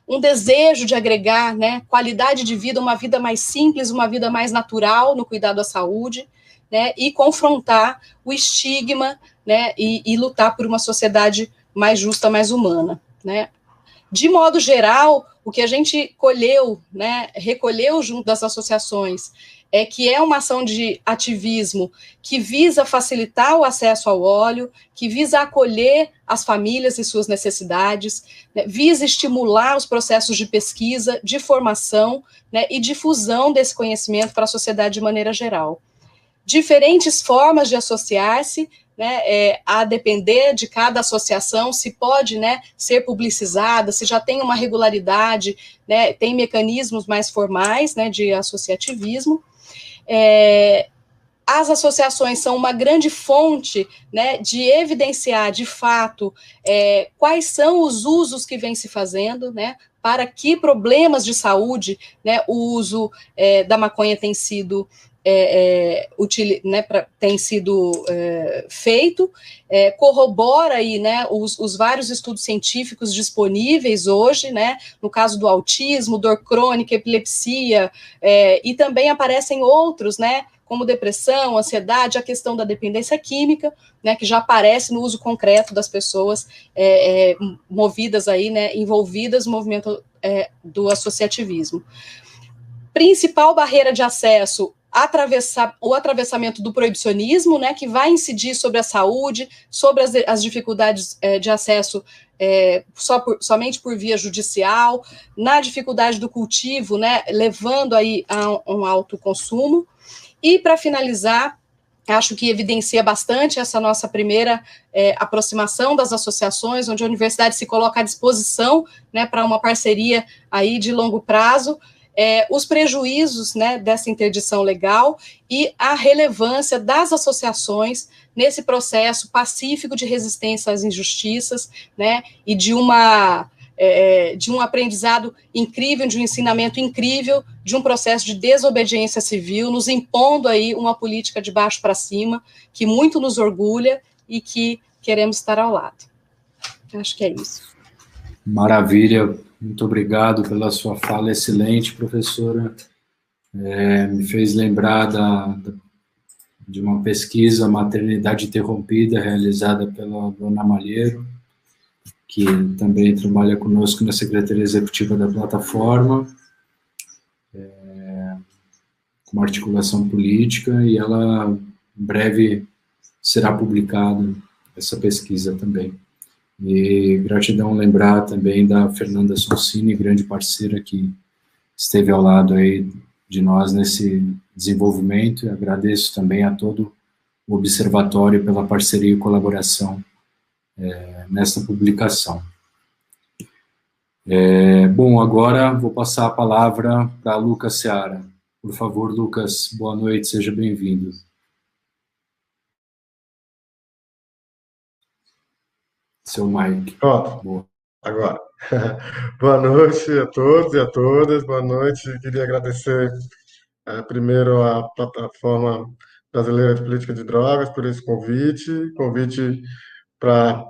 um desejo de agregar, né, qualidade de vida, uma vida mais simples, uma vida mais natural no cuidado à saúde, né, e confrontar o estigma, né, e lutar por uma sociedade mais justa, mais humana, né. De modo geral, o que a gente colheu, né, recolheu junto das associações, que é uma ação de ativismo que visa facilitar o acesso ao óleo, que visa acolher as famílias e suas necessidades, né, visa estimular os processos de pesquisa, de formação, né, e difusão desse conhecimento para a sociedade de maneira geral. Diferentes formas de associar-se, né, a depender de cada associação, se pode, né, ser publicizada, se já tem uma regularidade, né, tem mecanismos mais formais, né, de associativismo. As associações são uma grande fonte, né, de evidenciar, de fato, quais são os usos que vêm se fazendo, né, para que problemas de saúde, né, o uso da maconha tem sido tem sido feito, corrobora aí, né, os vários estudos científicos disponíveis hoje, né, no caso do autismo, dor crônica, epilepsia, e também aparecem outros, né, como depressão, ansiedade, a questão da dependência química, né, que já aparece no uso concreto das pessoas movidas aí, né, envolvidas no movimento do associativismo. Principal barreira de acesso, o atravessamento do proibicionismo, né, que vai incidir sobre a saúde, sobre as dificuldades de acesso somente por via judicial, na dificuldade do cultivo, né, levando aí a um alto consumo. E, para finalizar, acho que evidencia bastante essa nossa primeira aproximação das associações, onde a universidade se coloca à disposição, né, para uma parceria aí de longo prazo, os prejuízos, né, dessa interdição legal e a relevância das associações nesse processo pacífico de resistência às injustiças, né, e de um aprendizado incrível, de um ensinamento incrível, de um processo de desobediência civil, nos impondo aí uma política de baixo para cima, que muito nos orgulha e que queremos estar ao lado. Acho que é isso. Maravilha. Muito obrigado pela sua fala excelente, professora. Me fez lembrar de uma pesquisa Maternidade Interrompida, realizada pela Dona Malheiro, que também trabalha conosco na Secretaria Executiva da plataforma, com uma articulação política, e ela, em breve, será publicada, essa pesquisa também. E gratidão lembrar também da Fernanda Sonsini, grande parceira que esteve ao lado aí de nós nesse desenvolvimento, e agradeço também a todo o Observatório pela parceria e colaboração nesta publicação. Bom, agora vou passar a palavra para Lucas Seara. Por favor, Lucas, boa noite, seja bem-vindo. Seu mic. Pronto, boa. Agora. Boa noite a todos e a todas, boa noite. Queria agradecer primeiro a Plataforma Brasileira de Política de Drogas por esse convite para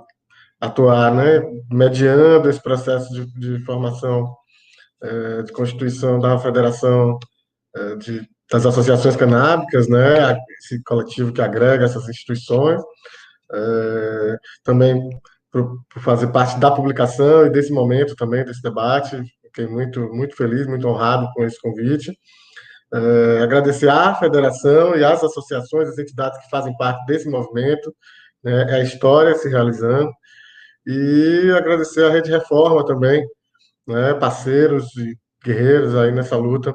atuar, né, mediando esse processo de formação, de constituição da Federação das Associações Canábicas, né, esse coletivo que agrega essas instituições, também por fazer parte da publicação e desse momento também, desse debate. Fiquei muito feliz, muito honrado com esse convite. Agradecer à Federação e às associações, as entidades que fazem parte desse movimento, né, a história se realizando, e agradecer à Rede Reforma também, né, parceiros e guerreiros aí nessa luta,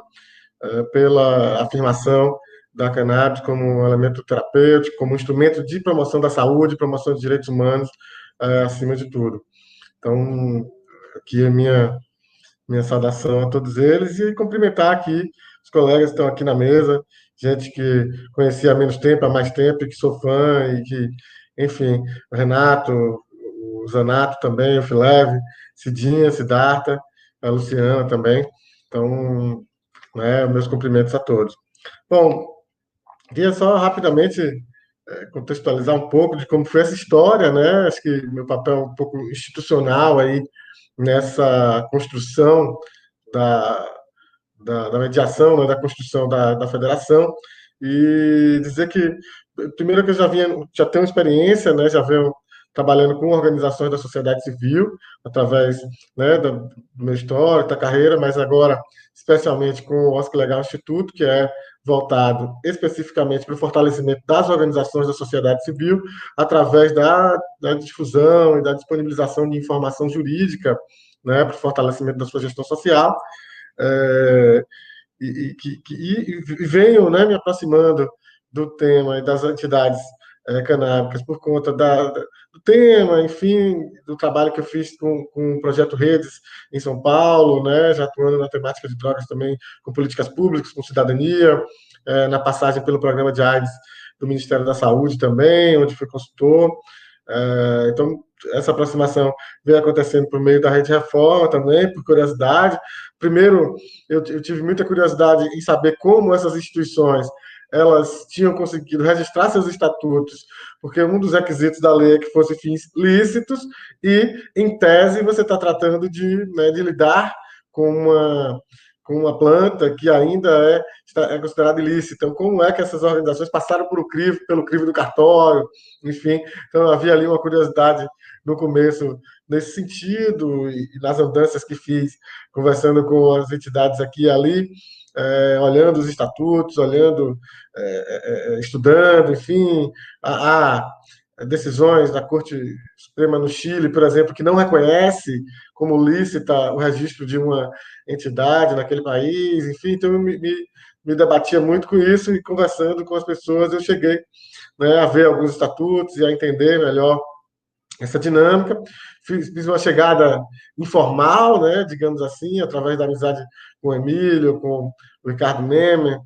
pela afirmação da cannabis como um elemento terapêutico, como um instrumento de promoção da saúde, promoção dos direitos humanos, acima de tudo. Então, aqui é minha saudação a todos eles e cumprimentar aqui os colegas que estão aqui na mesa, gente que conhecia há menos tempo, há mais tempo, e que sou fã, e que, enfim, o Renato, o Zanato também, o Fileve, Cidinha, Siddhartha, a Luciana também. Então, né, meus cumprimentos a todos. Bom, queria só rapidamente contextualizar um pouco de como foi essa história, né? Acho que meu papel é um pouco institucional aí nessa construção da mediação, né, da construção da federação, e dizer que, primeiro, que eu já tenho experiência, né, já venho trabalhando com organizações da sociedade civil, através, né, do meu histórico, da carreira, mas agora, especialmente com o Oscar Legal Instituto, que é voltado especificamente para o fortalecimento das organizações da sociedade civil, através da difusão e da disponibilização de informação jurídica, né, para o fortalecimento da sua gestão social, e venho, né, me aproximando do tema e das entidades canábicas por conta do tema, enfim, do trabalho que eu fiz com o Projeto Redes em São Paulo, né, já atuando na temática de drogas também, com políticas públicas, com cidadania, na passagem pelo programa de AIDS do Ministério da Saúde também, onde fui consultor. Então, essa aproximação veio acontecendo por meio da Rede Reforma também, por curiosidade. Primeiro, eu tive muita curiosidade em saber como essas instituições elas tinham conseguido registrar seus estatutos, porque um dos requisitos da lei é que fossem fins lícitos, e, em tese, você está tratando de lidar com uma planta que ainda é considerada ilícita. Então, como é que essas organizações passaram pelo crivo do cartório, enfim. Então, havia ali uma curiosidade no começo nesse sentido, e nas andanças que fiz, conversando com as entidades aqui e ali, olhando os estatutos, estudando, enfim, há decisões da Corte Suprema no Chile, por exemplo, que não reconhece como lícita o registro de uma entidade naquele país, enfim, então eu me debatia muito com isso, e conversando com as pessoas eu cheguei, né, a ver alguns estatutos e a entender melhor essa dinâmica. Fiz uma chegada informal, né, digamos assim, através da amizade com o Emílio, com o Ricardo Nemer,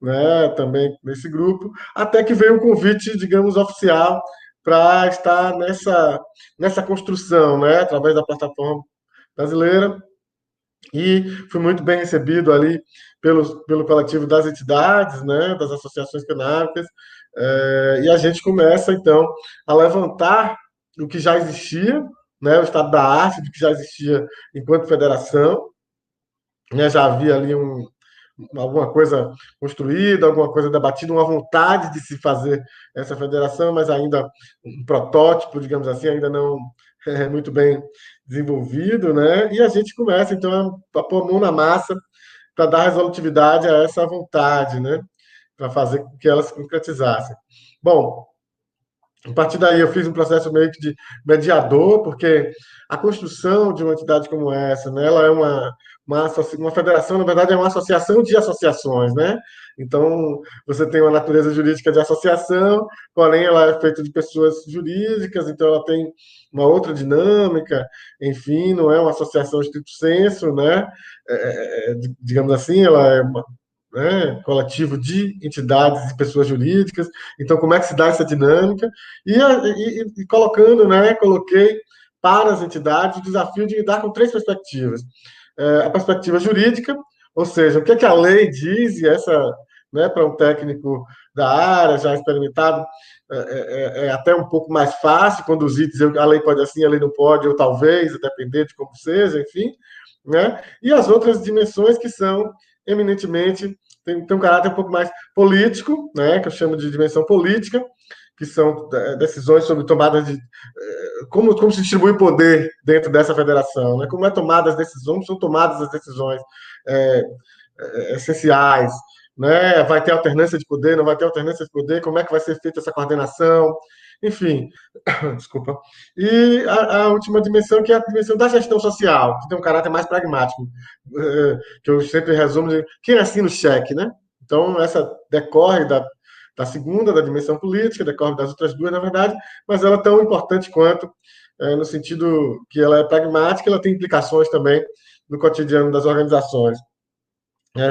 né, também nesse grupo, até que veio um convite, digamos, oficial para estar nessa construção, né, através da plataforma brasileira, e fui muito bem recebido ali pelo coletivo das entidades, né, das associações canábicas, e a gente começa, então, a levantar o que já existia, né, o estado da arte, do que já existia enquanto federação, né, já havia ali alguma coisa construída, alguma coisa debatida, uma vontade de se fazer essa federação, mas ainda um protótipo, digamos assim, ainda não muito bem desenvolvido, né? E a gente começa, então, a pôr a mão na massa para dar resolutividade a essa vontade, né? Para fazer com que ela se concretizasse. Bom, a partir daí eu fiz um processo meio que de mediador, porque a construção de uma entidade como essa, né, ela é uma uma federação, na verdade, é uma associação de associações, né? Então, você tem uma natureza jurídica de associação, porém, ela é feita de pessoas jurídicas, então ela tem uma outra dinâmica, enfim, não é uma associação estricto sensu, né? Digamos assim, ela é uma, né, coletivo de entidades e pessoas jurídicas. Então, como é que se dá essa dinâmica? E colocando, né, coloquei para as entidades o desafio de lidar com 3 perspectivas. A perspectiva jurídica, ou seja, o que é que a lei diz, e essa, né, para um técnico da área, já experimentado, é até um pouco mais fácil conduzir, dizer que a lei pode assim, a lei não pode, ou talvez, a depender de como seja, enfim. Né? E as outras dimensões que são eminentemente, tem um caráter um pouco mais político, né, que eu chamo de dimensão política, que são decisões sobre tomadas de... Como se distribui poder dentro dessa federação, né? Como é tomada as decisões, são tomadas as decisões essenciais, né? Vai ter alternância de poder, não vai ter alternância de poder, como é que vai ser feita essa coordenação, enfim, desculpa. E a última dimensão, que é a dimensão da gestão social, que tem um caráter mais pragmático, que eu sempre resumo de quem assina o cheque, né? Então, essa decorre da segunda, da dimensão política, decorre das outras 2, na verdade, mas ela é tão importante quanto, no sentido que ela é pragmática, ela tem implicações também no cotidiano das organizações.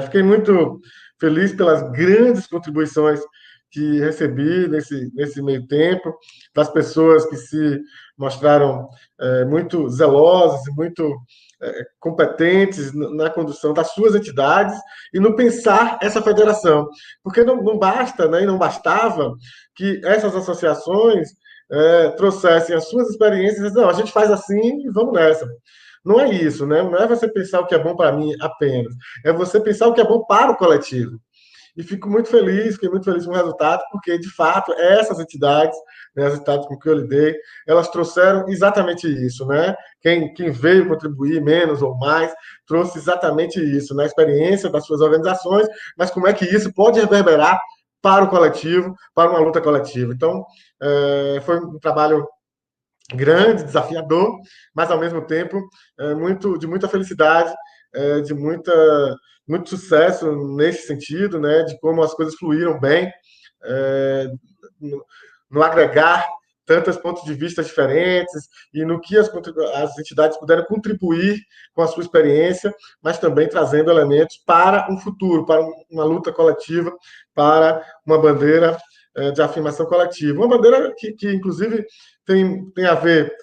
Fiquei muito feliz pelas grandes contribuições que recebi nesse meio tempo, das pessoas que se mostraram muito zelosas e muito competentes na condução das suas entidades e no pensar essa federação. Porque não basta, né, e não bastava que essas associações trouxessem as suas experiências e dizem, não, a gente faz assim e vamos nessa. Não é isso, né? Não é você pensar o que é bom para mim apenas, é você pensar o que é bom para o coletivo. E fiquei muito feliz com o resultado, porque, de fato, essas entidades, né, as entidades com que eu lidei, elas trouxeram exatamente isso, né? Quem veio contribuir, menos ou mais, trouxe exatamente isso, na experiência das suas organizações, mas como é que isso pode reverberar para o coletivo, para uma luta coletiva. Então, foi um trabalho grande, desafiador, mas, ao mesmo tempo, de muita felicidade, de muito sucesso nesse sentido, né, de como as coisas fluíram bem, no agregar tantos pontos de vista diferentes e no que as entidades puderam contribuir com a sua experiência, mas também trazendo elementos para um futuro, para uma luta coletiva, para uma bandeira de afirmação coletiva. Uma bandeira que inclusive, tem a ver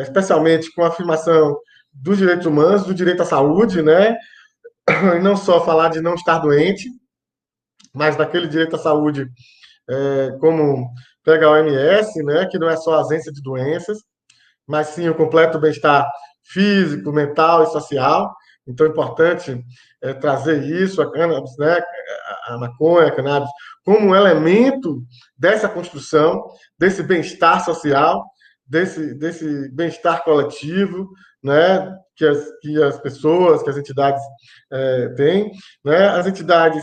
especialmente com a afirmação dos direitos humanos, do direito à saúde, né? E não só falar de não estar doente, mas daquele direito à saúde como pega a OMS, né? Que não é só a ausência de doenças, mas sim o completo bem-estar físico, mental e social. Então, é importante trazer isso, a cannabis, né? A maconha, a cannabis, como um elemento dessa construção, desse bem-estar social, desse bem-estar coletivo, né, que as pessoas, que as entidades têm. Né? As entidades,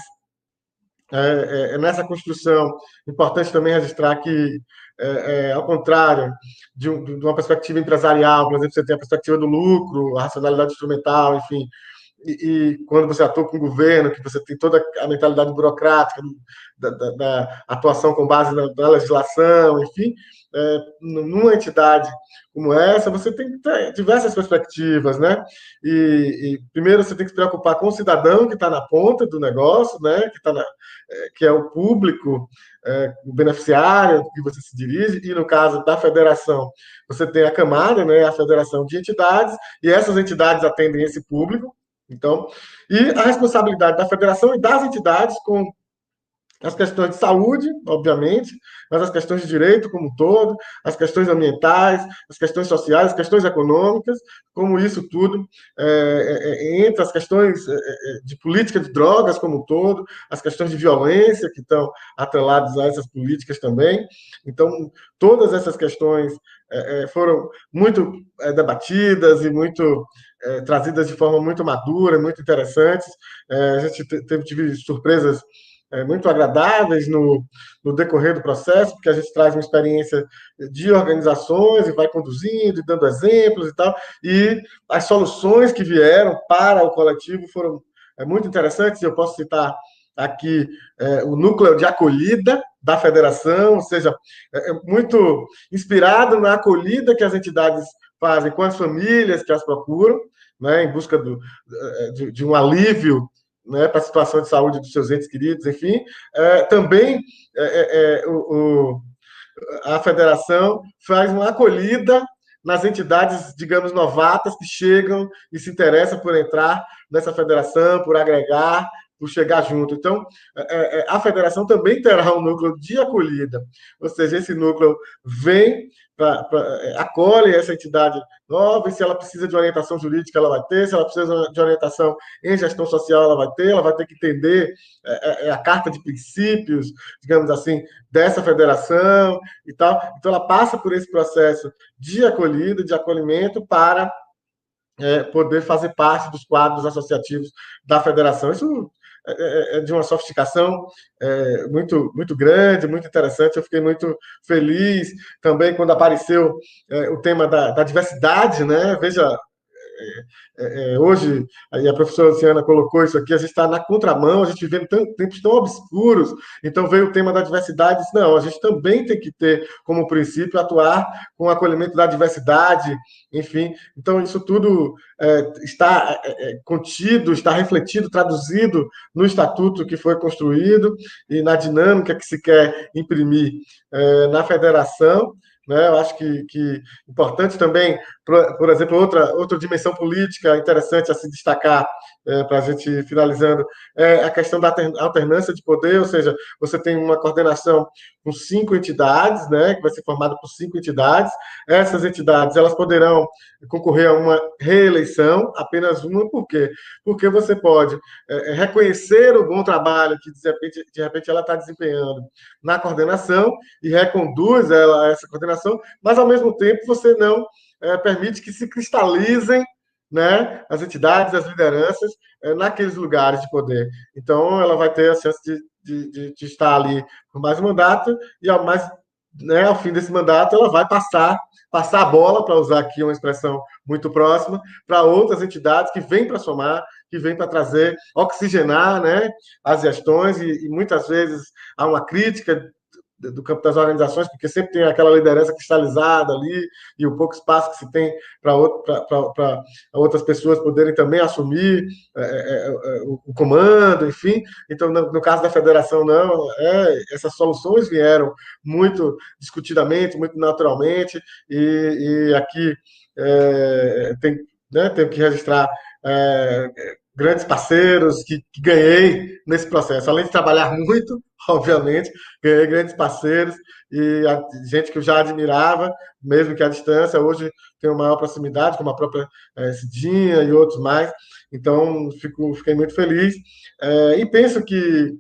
nessa construção, importante também registrar que, ao contrário de uma perspectiva empresarial, por exemplo, você tem a perspectiva do lucro, a racionalidade instrumental, enfim, e quando você atua com o governo, que você tem toda a mentalidade burocrática da atuação com base na legislação, enfim, numa entidade como essa, você tem diversas perspectivas, né? E primeiro você tem que se preocupar com o cidadão que está na ponta do negócio, né? Que é o público, o beneficiário que você se dirige, e no caso da federação, você tem a camada, né? A federação de entidades, e essas entidades atendem esse público. Então, e a responsabilidade da federação e das entidades com as questões de saúde, obviamente, mas as questões de direito como um todo, as questões ambientais, as questões sociais, as questões econômicas, como isso tudo entra, as questões de política de drogas como um todo, as questões de violência que estão atreladas a essas políticas também. Então, todas essas questões foram muito debatidas e muito trazidas de forma muito madura, muito interessantes. A gente tive surpresas muito agradáveis no decorrer do processo, porque a gente traz uma experiência de organizações e vai conduzindo e dando exemplos e tal, e as soluções que vieram para o coletivo foram muito interessantes. Eu posso citar aqui o núcleo de acolhida da federação, ou seja, muito inspirado na acolhida que as entidades fazem com as famílias que as procuram, né, em busca de um alívio, né, para a situação de saúde dos seus entes queridos, enfim. Também a federação faz uma acolhida nas entidades, digamos, novatas que chegam e se interessam por entrar nessa federação, por agregar, por chegar junto. Então, a federação também terá um núcleo de acolhida, ou seja, esse núcleo vem, acolhe essa entidade nova, e se ela precisa de orientação jurídica, ela vai ter, se ela precisa de orientação em gestão social, ela vai ter que entender a carta de princípios, digamos assim, dessa federação e tal. Então, ela passa por esse processo de acolhida, de acolhimento, para poder fazer parte dos quadros associativos da federação. Isso é de uma sofisticação muito, muito grande, muito interessante. Eu fiquei muito feliz também quando apareceu o tema da diversidade, né? Veja, hoje, aí a professora Luciana colocou isso aqui, a gente está na contramão, a gente vive tempos tão obscuros, então veio o tema da diversidade, disse, não, a gente também tem que ter como princípio atuar com o acolhimento da diversidade, enfim, então isso tudo está contido, está refletido, traduzido no estatuto que foi construído e na dinâmica que se quer imprimir na federação, né? Eu acho que importante também, por exemplo, outra dimensão política interessante a se destacar, para a gente ir finalizando, é a questão da alternância de poder, ou seja, você tem uma coordenação com 5 entidades, né, que vai ser formada por 5 entidades. Essas entidades elas poderão concorrer a uma reeleição, apenas uma. Por quê? Porque você pode reconhecer o bom trabalho que, de repente ela está desempenhando na coordenação e reconduz ela a essa coordenação, mas, ao mesmo tempo, você não permite que se cristalizem, né, as entidades, as lideranças, naqueles lugares de poder. Então, ela vai ter a chance de estar ali por mais um mandato e, ao fim desse mandato, ela vai passar a bola, para usar aqui uma expressão muito próxima, para outras entidades que vêm para somar, que vêm para trazer, oxigenar, né, as gestões, e muitas vezes há uma crítica do campo das organizações, porque sempre tem aquela liderança cristalizada ali, e o pouco espaço que se tem para outras pessoas poderem também assumir o comando, enfim. Então, no caso da federação, não, essas soluções vieram muito discutidamente, muito naturalmente, e aqui tenho que registrar grandes parceiros que ganhei nesse processo. Além de trabalhar muito, obviamente, ganhei grandes parceiros e gente que eu já admirava, mesmo que à distância. Hoje tenho maior proximidade, como a própria Cidinha e outros mais. Então, fiquei muito feliz. E penso que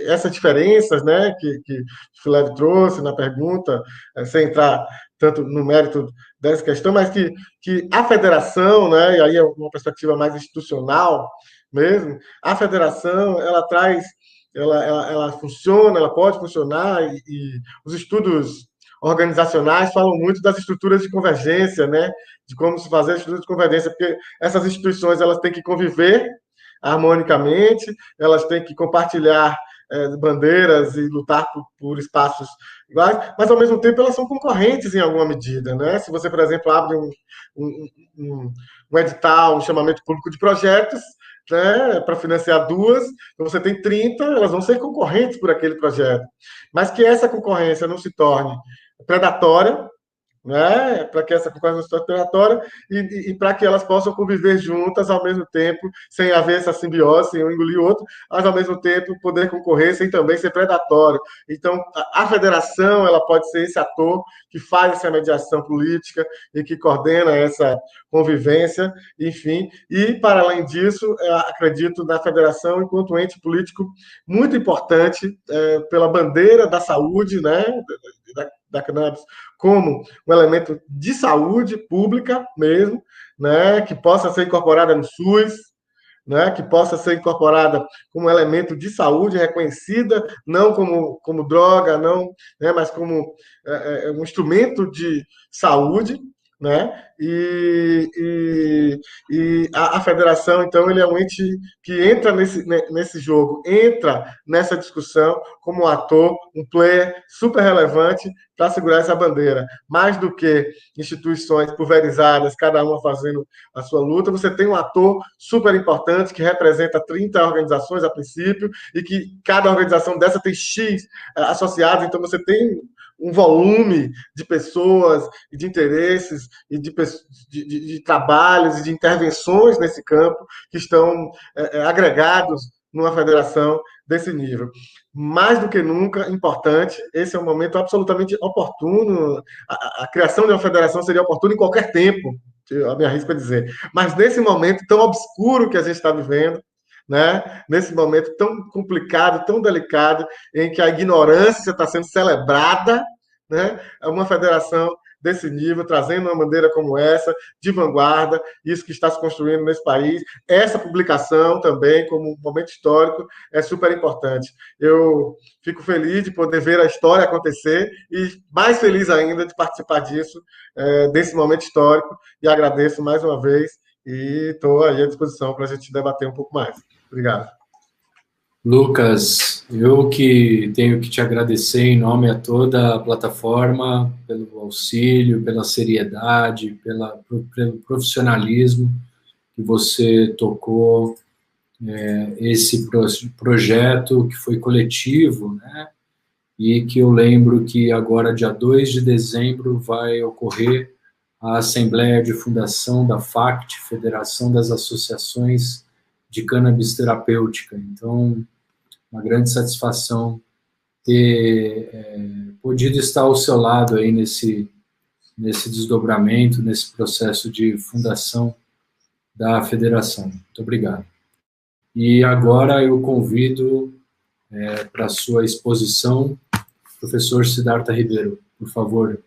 essas diferenças, né, que o Fileve trouxe na pergunta, sem entrar tanto no mérito dessa questão, mas que a federação, né, e aí é uma perspectiva mais institucional mesmo, a federação, ela funciona, ela pode funcionar, e os estudos organizacionais falam muito das estruturas de convergência, né, de como se fazer estruturas de convergência, porque essas instituições elas têm que conviver harmonicamente, elas têm que compartilhar bandeiras e lutar por espaços iguais, mas, ao mesmo tempo, elas são concorrentes em alguma medida, né? Se você, por exemplo, abre um edital, um chamamento público de projetos, né, para financiar 2, então você tem 30, elas vão ser concorrentes por aquele projeto. Mas que essa concorrência não se torne predatória, né, para que essa concorrência não se torne predatória e para que elas possam conviver juntas ao mesmo tempo, sem haver essa simbiose, sem um engolir o outro, mas, ao mesmo tempo, poder concorrer sem também ser predatório. Então, a federação ela pode ser esse ator que faz essa mediação política e que coordena essa convivência, enfim. E, para além disso, acredito na federação enquanto ente político muito importante, pela bandeira da saúde, né, da cannabis, como um elemento de saúde pública mesmo, né, que possa ser incorporada no SUS, né, que possa ser incorporada como elemento de saúde, reconhecida, não como droga, não, né, mas como um instrumento de saúde, né? E a federação, então, ele é um ente que entra nesse jogo, entra nessa discussão como um ator, um player super relevante para segurar essa bandeira. Mais do que instituições pulverizadas, cada uma fazendo a sua luta, você tem um ator super importante que representa 30 organizações a princípio e que cada organização dessa tem X associados, então você tem um volume de pessoas e de interesses e de trabalhos e de intervenções nesse campo que estão agregados numa federação desse nível. Mais do que nunca, importante, esse é um momento absolutamente oportuno. A criação de uma federação seria oportuna em qualquer tempo, eu me arrisco a dizer. Mas nesse momento tão obscuro que a gente está vivendo, né? Nesse momento tão complicado, tão delicado, em que a ignorância está sendo celebrada, né? É uma federação desse nível, trazendo uma bandeira como essa, de vanguarda, isso que está se construindo nesse país. Essa publicação também, como um momento histórico, é super importante. Eu fico feliz de poder ver a história acontecer e mais feliz ainda de participar disso, desse momento histórico, e agradeço mais uma vez e estou aí à disposição para a gente debater um pouco mais. Obrigado. Lucas, eu que tenho que te agradecer em nome a toda a plataforma pelo auxílio, pela seriedade, pelo profissionalismo que você tocou esse projeto que foi coletivo, né? E que eu lembro que agora, dia 2 de dezembro, vai ocorrer a Assembleia de Fundação da FACT, Federação das Associações de Cannabis Terapêutica. Então, uma grande satisfação ter podido estar ao seu lado aí nesse desdobramento, nesse processo de fundação da federação. Muito obrigado. E agora eu convido para a sua exposição o professor Siddhartha Ribeiro, por favor.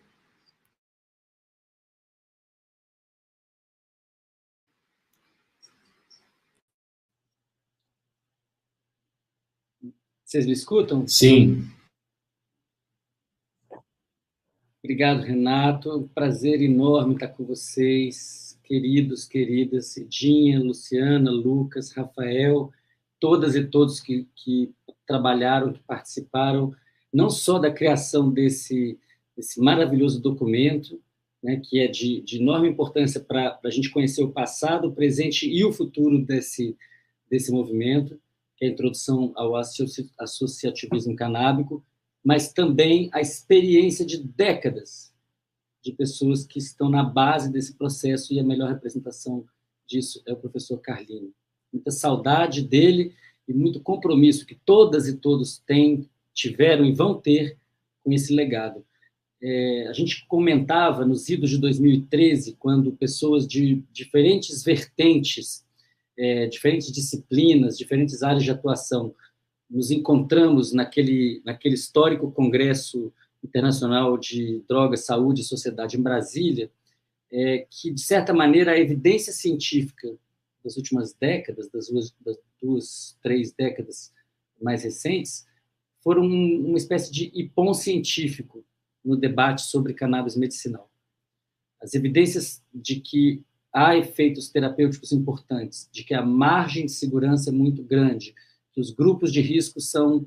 Vocês me escutam? Sim. Obrigado, Renato. Prazer enorme estar com vocês, queridos, queridas, Cidinha, Luciana, Lucas, Rafael, todas e todos que trabalharam, que participaram, não só da criação desse maravilhoso documento, né, que é de enorme importância para a gente conhecer o passado, o presente e o futuro desse movimento, que é a introdução ao associativismo canábico, mas também a experiência de décadas de pessoas que estão na base desse processo, e a melhor representação disso é o professor Carlino. Muita saudade dele e muito compromisso que todas e todos tiveram e vão ter com esse legado. A gente comentava nos idos de 2013, quando pessoas de diferentes vertentes, diferentes disciplinas, diferentes áreas de atuação, nos encontramos naquele histórico Congresso Internacional de Drogas, Saúde e Sociedade em Brasília, que, de certa maneira, a evidência científica das últimas décadas, das duas, 3 décadas mais recentes, foram uma espécie de ipom científico no debate sobre cannabis medicinal. As evidências de que há efeitos terapêuticos importantes, de que a margem de segurança é muito grande, que os grupos de risco são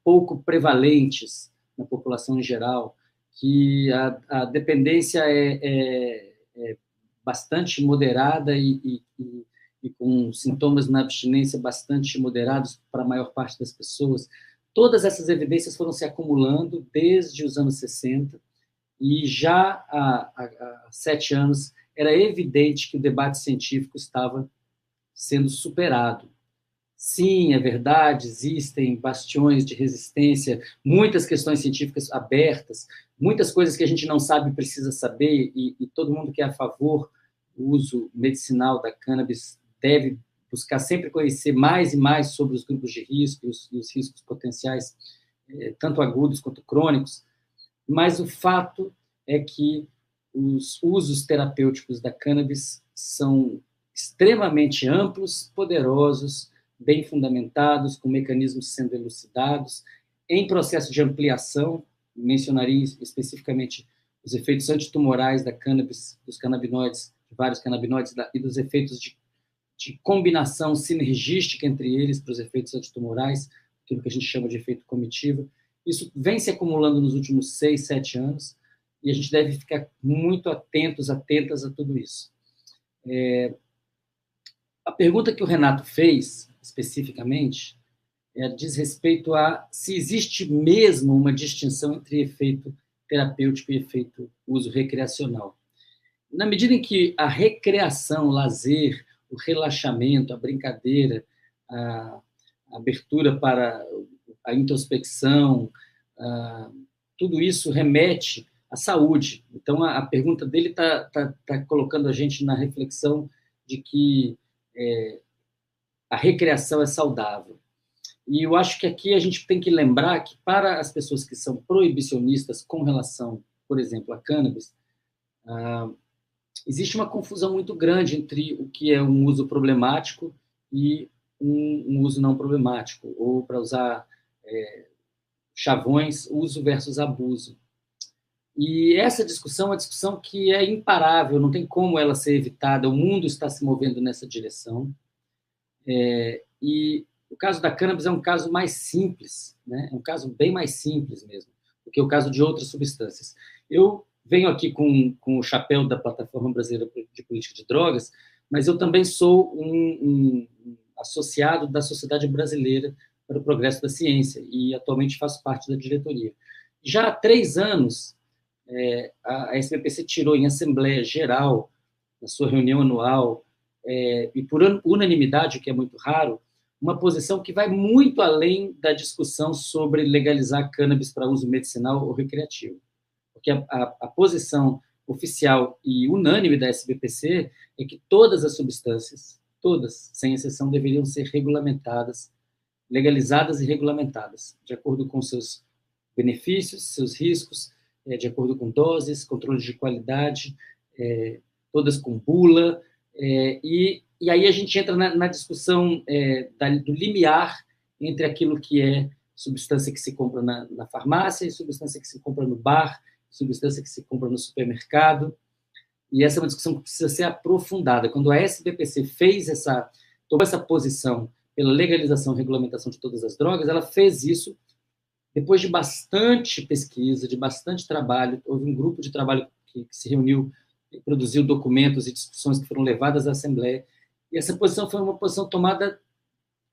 pouco prevalentes na população em geral, que a dependência é bastante moderada e com sintomas na abstinência bastante moderados para a maior parte das pessoas. Todas essas evidências foram se acumulando desde os anos 60, e já há 7 anos era evidente que o debate científico estava sendo superado. Sim, é verdade, existem bastiões de resistência, muitas questões científicas abertas, muitas coisas que a gente não sabe e precisa saber, e todo mundo que é a favor do uso medicinal da cannabis deve buscar sempre conhecer mais e mais sobre os grupos de risco e os riscos potenciais, tanto agudos quanto crônicos, mas o fato é que os usos terapêuticos da cannabis são extremamente amplos, poderosos, bem fundamentados, com mecanismos sendo elucidados, em processo de ampliação. Mencionaria especificamente os efeitos antitumorais da cannabis, dos canabinoides, de vários canabinoides, e dos efeitos de combinação sinergística entre eles para os efeitos antitumorais, aquilo que a gente chama de efeito comitiva. Isso vem se acumulando nos últimos 6, 7 anos, e a gente deve ficar muito atentas a tudo isso. A pergunta que o Renato fez, especificamente, diz respeito a se existe mesmo uma distinção entre efeito terapêutico e efeito uso recreacional. Na medida em que a recreação, o lazer, o relaxamento, a brincadeira, a abertura para a introspecção, tudo isso remete à saúde. Então, a pergunta dele está colocando a gente na reflexão de que a recreação é saudável. E eu acho que aqui a gente tem que lembrar que, para as pessoas que são proibicionistas com relação, por exemplo, a cannabis, existe uma confusão muito grande entre o que é um uso problemático e um uso não problemático, ou, para usar chavões, uso versus abuso. E essa discussão é uma discussão que é imparável, não tem como ela ser evitada, o mundo está se movendo nessa direção. E o caso da cannabis é um caso mais simples, né? É um caso bem mais simples mesmo, do que o caso de outras substâncias. Eu venho aqui com o chapéu da Plataforma Brasileira de Política de Drogas, mas eu também sou um associado da Sociedade Brasileira para o Progresso da Ciência, e atualmente faço parte da diretoria. Já há 3 anos, a SBPC tirou em Assembleia Geral, na sua reunião anual, e por unanimidade, o que é muito raro, uma posição que vai muito além da discussão sobre legalizar cannabis para uso medicinal ou recreativo. Porque a posição oficial e unânime da SBPC é que todas as substâncias, todas, sem exceção, deveriam ser regulamentadas, legalizadas e regulamentadas, de acordo com seus benefícios, seus riscos, de acordo com doses, controles de qualidade, todas com bula, e aí a gente entra na discussão do limiar entre aquilo que é substância que se compra na farmácia e substância que se compra no bar, substância que se compra no supermercado, e essa é uma discussão que precisa ser aprofundada. Quando a SBPC tomou essa posição pela legalização e regulamentação de todas as drogas, ela fez isso depois de bastante pesquisa, de bastante trabalho. Houve um grupo de trabalho que se reuniu e produziu documentos e discussões que foram levadas à Assembleia, e essa posição foi uma posição tomada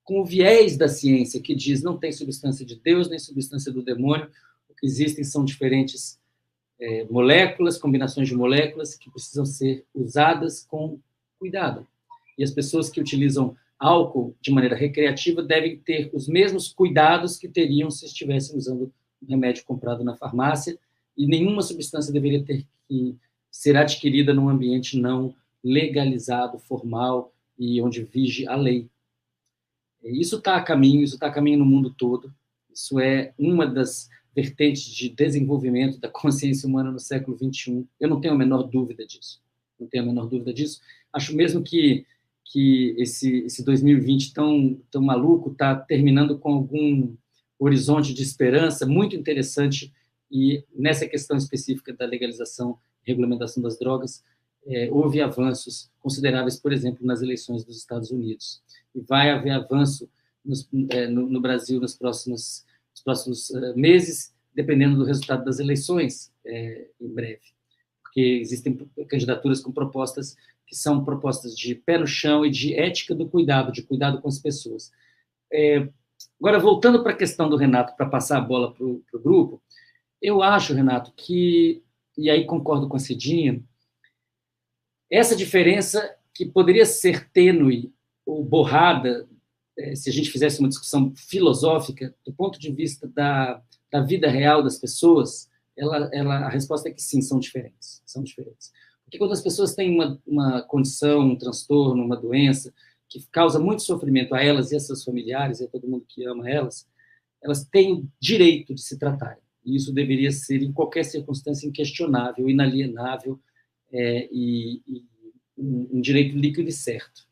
com o viés da ciência, que diz não tem substância de Deus nem substância do demônio, o que existem são diferentes moléculas, combinações de moléculas que precisam ser usadas com cuidado. E as pessoas que utilizam álcool de maneira recreativa devem ter os mesmos cuidados que teriam se estivessem usando um remédio comprado na farmácia, e nenhuma substância deveria ter que ser adquirida num ambiente não legalizado, formal, e onde vige a lei. Isso está a caminho no mundo todo. Isso é uma das vertentes de desenvolvimento da consciência humana no século XXI. Eu não tenho a menor dúvida disso. Acho mesmo que esse 2020 tão maluco está terminando com algum horizonte de esperança muito interessante, e nessa questão específica da legalização e regulamentação das drogas, houve avanços consideráveis, por exemplo, nas eleições dos Estados Unidos. E vai haver avanço no Brasil nos próximos meses, dependendo do resultado das eleições, em breve. Porque existem candidaturas com propostas que são propostas de pé no chão e de ética do cuidado, de cuidado com as pessoas. Agora, voltando para a questão do Renato, para passar a bola para o grupo, eu acho, Renato, que, e aí concordo com a Cidinha, essa diferença que poderia ser tênue ou borrada, se a gente fizesse uma discussão filosófica, do ponto de vista da vida real das pessoas, a resposta é que sim, são diferentes. Porque quando as pessoas têm uma condição, um transtorno, uma doença, que causa muito sofrimento a elas e a seus familiares, e a todo mundo que ama elas têm o direito de se tratarem. E isso deveria ser, em qualquer circunstância, inquestionável, inalienável, e um direito líquido e certo.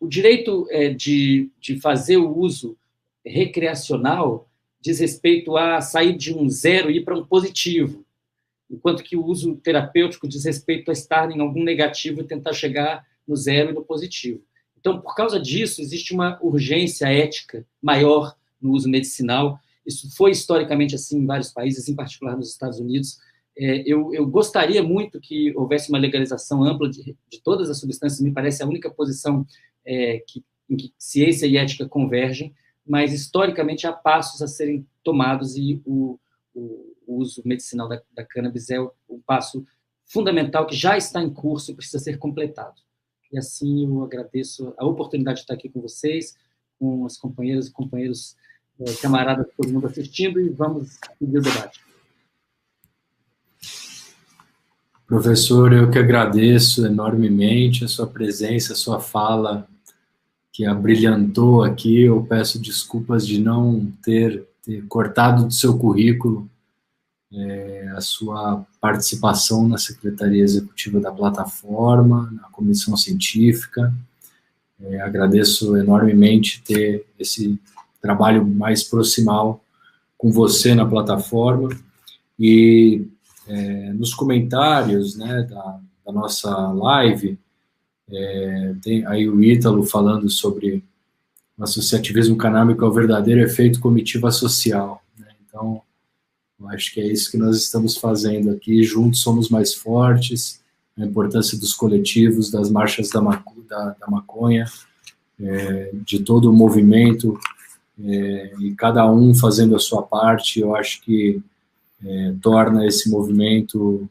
O direito de fazer o uso recreacional diz respeito a sair de um zero e ir para um positivo, enquanto que o uso terapêutico diz respeito a estar em algum negativo e tentar chegar no zero e no positivo. Então, por causa disso, existe uma urgência ética maior no uso medicinal. Isso foi historicamente assim em vários países, em particular nos Estados Unidos. Eu gostaria muito que houvesse uma legalização ampla de todas as substâncias, me parece a única posição em que ciência e ética convergem, mas, historicamente, há passos a serem tomados e o uso medicinal da cannabis é um passo fundamental que já está em curso e precisa ser completado. E, assim, eu agradeço a oportunidade de estar aqui com vocês, com as companheiras e companheiros, camaradas, todo mundo assistindo, e vamos seguir o debate. Professor, eu que agradeço enormemente a sua presença, a sua fala, que abrilhantou aqui. Eu peço desculpas de não ter cortado do seu currículo a sua participação na Secretaria Executiva da plataforma, na comissão científica. Agradeço enormemente ter esse trabalho mais proximal com você na plataforma. E nos comentários, né, da nossa live, tem aí o Ítalo falando sobre o associativismo canábico é o verdadeiro efeito comitiva social, né? Então, eu acho que é isso que nós estamos fazendo aqui. Juntos somos mais fortes. A importância dos coletivos, das marchas da maconha, de todo o movimento, e cada um fazendo a sua parte, eu acho que torna esse movimento,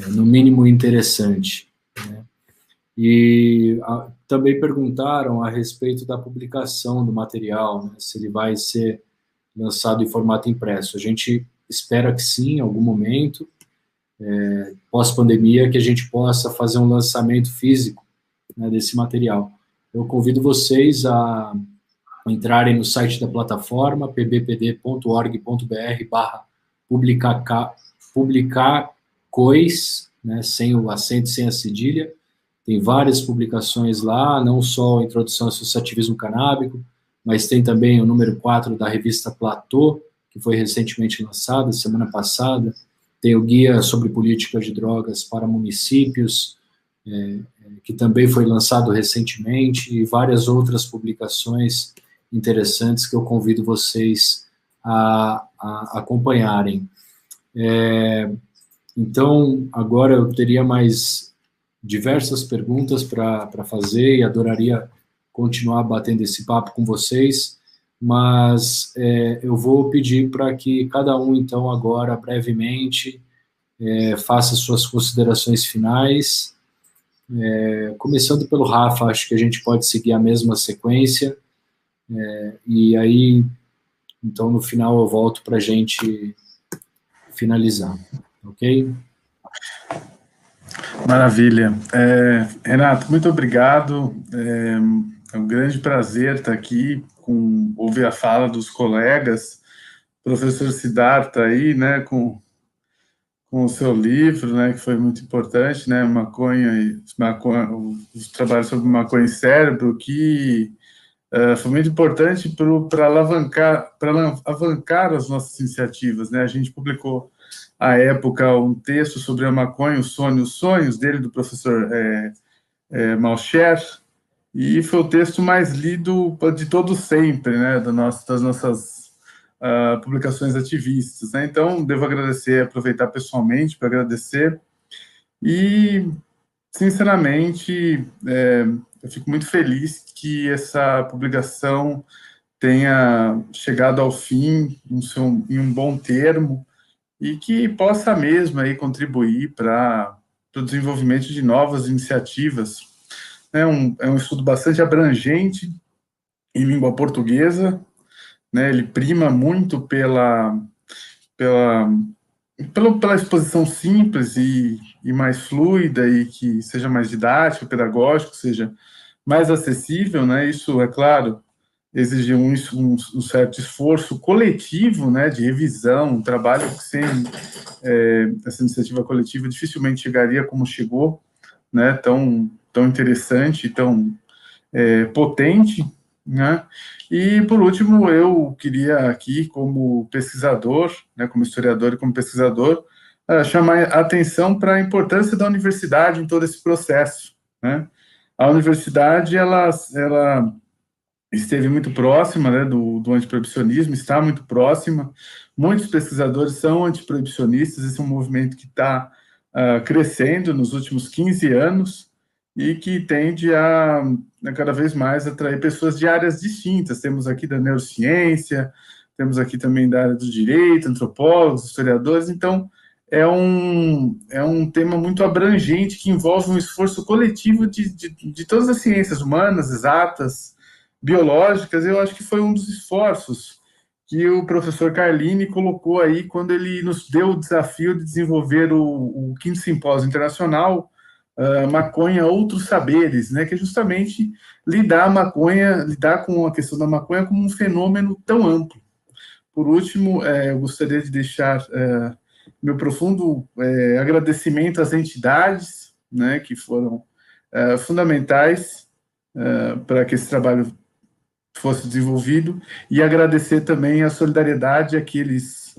no mínimo, interessante, né? E também perguntaram a respeito da publicação do material, né, se ele vai ser lançado em formato impresso. A gente espera que sim, em algum momento, pós-pandemia, que a gente possa fazer um lançamento físico, né, desse material. Eu convido vocês a entrarem no site da plataforma, pbpd.org.br/publicacois, né, sem o acento, sem a cedilha. Tem várias publicações lá, não só a Introdução ao Associativismo Canábico, mas tem também o número 4 da revista Platô, que foi recentemente lançada, semana passada. Tem o Guia sobre Política de Drogas para Municípios, que também foi lançado recentemente, e várias outras publicações interessantes que eu convido vocês a acompanharem. Então, agora eu teria mais diversas perguntas para fazer e adoraria continuar batendo esse papo com vocês, mas eu vou pedir para que cada um, então, agora, brevemente, faça suas considerações finais, começando pelo Rafa. Acho que a gente pode seguir a mesma sequência, e aí, então, no final eu volto para a gente finalizar, ok? Maravilha. Renato, muito obrigado. É um grande prazer estar aqui, ouvir a fala dos colegas. Professor Siddhartha aí, né, com o seu livro, né, que foi muito importante, né, os trabalhos sobre maconha e cérebro, que foi muito importante para alavancar as nossas iniciativas, né. A gente publicou à época um texto sobre a maconha, os sonhos dele, do professor Malcher, e foi o texto mais lido de todo sempre, né, das nossas publicações ativistas, né? Então, devo aproveitar pessoalmente para agradecer, e, sinceramente, eu fico muito feliz que essa publicação tenha chegado ao fim em um bom termo, e que possa mesmo aí contribuir para o desenvolvimento de novas iniciativas. É um estudo bastante abrangente em língua portuguesa, né? Ele prima muito pela exposição simples e mais fluida, e que seja mais didático, pedagógico, seja mais acessível, né? Isso, é claro, exige um certo esforço coletivo, né, de revisão, um trabalho que sem essa iniciativa coletiva dificilmente chegaria como chegou né, tão interessante, tão potente, né? E, por último, eu queria aqui, como pesquisador, né, como historiador e como pesquisador, chamar a atenção para a importância da universidade em todo esse processo, né? A universidade, ela esteve muito próxima, né, do antiproibicionismo, está muito próxima. Muitos pesquisadores são antiproibicionistas, esse é um movimento que está crescendo nos últimos 15 anos e que tende a cada vez mais atrair pessoas de áreas distintas. Temos aqui da neurociência, temos aqui também da área do direito, antropólogos, historiadores. Então, é um tema muito abrangente que envolve um esforço coletivo de todas as ciências humanas, exatas, biológicas. Eu acho que foi um dos esforços que o professor Carlini colocou aí quando ele nos deu o desafio de desenvolver o 5º Simpósio Internacional Maconha, Outros Saberes, né, que é justamente lidar com a questão da maconha como um fenômeno tão amplo. Por último, eu gostaria de deixar meu profundo agradecimento às entidades, né, que foram fundamentais para que esse trabalho fosse desenvolvido, e agradecer também a solidariedade àqueles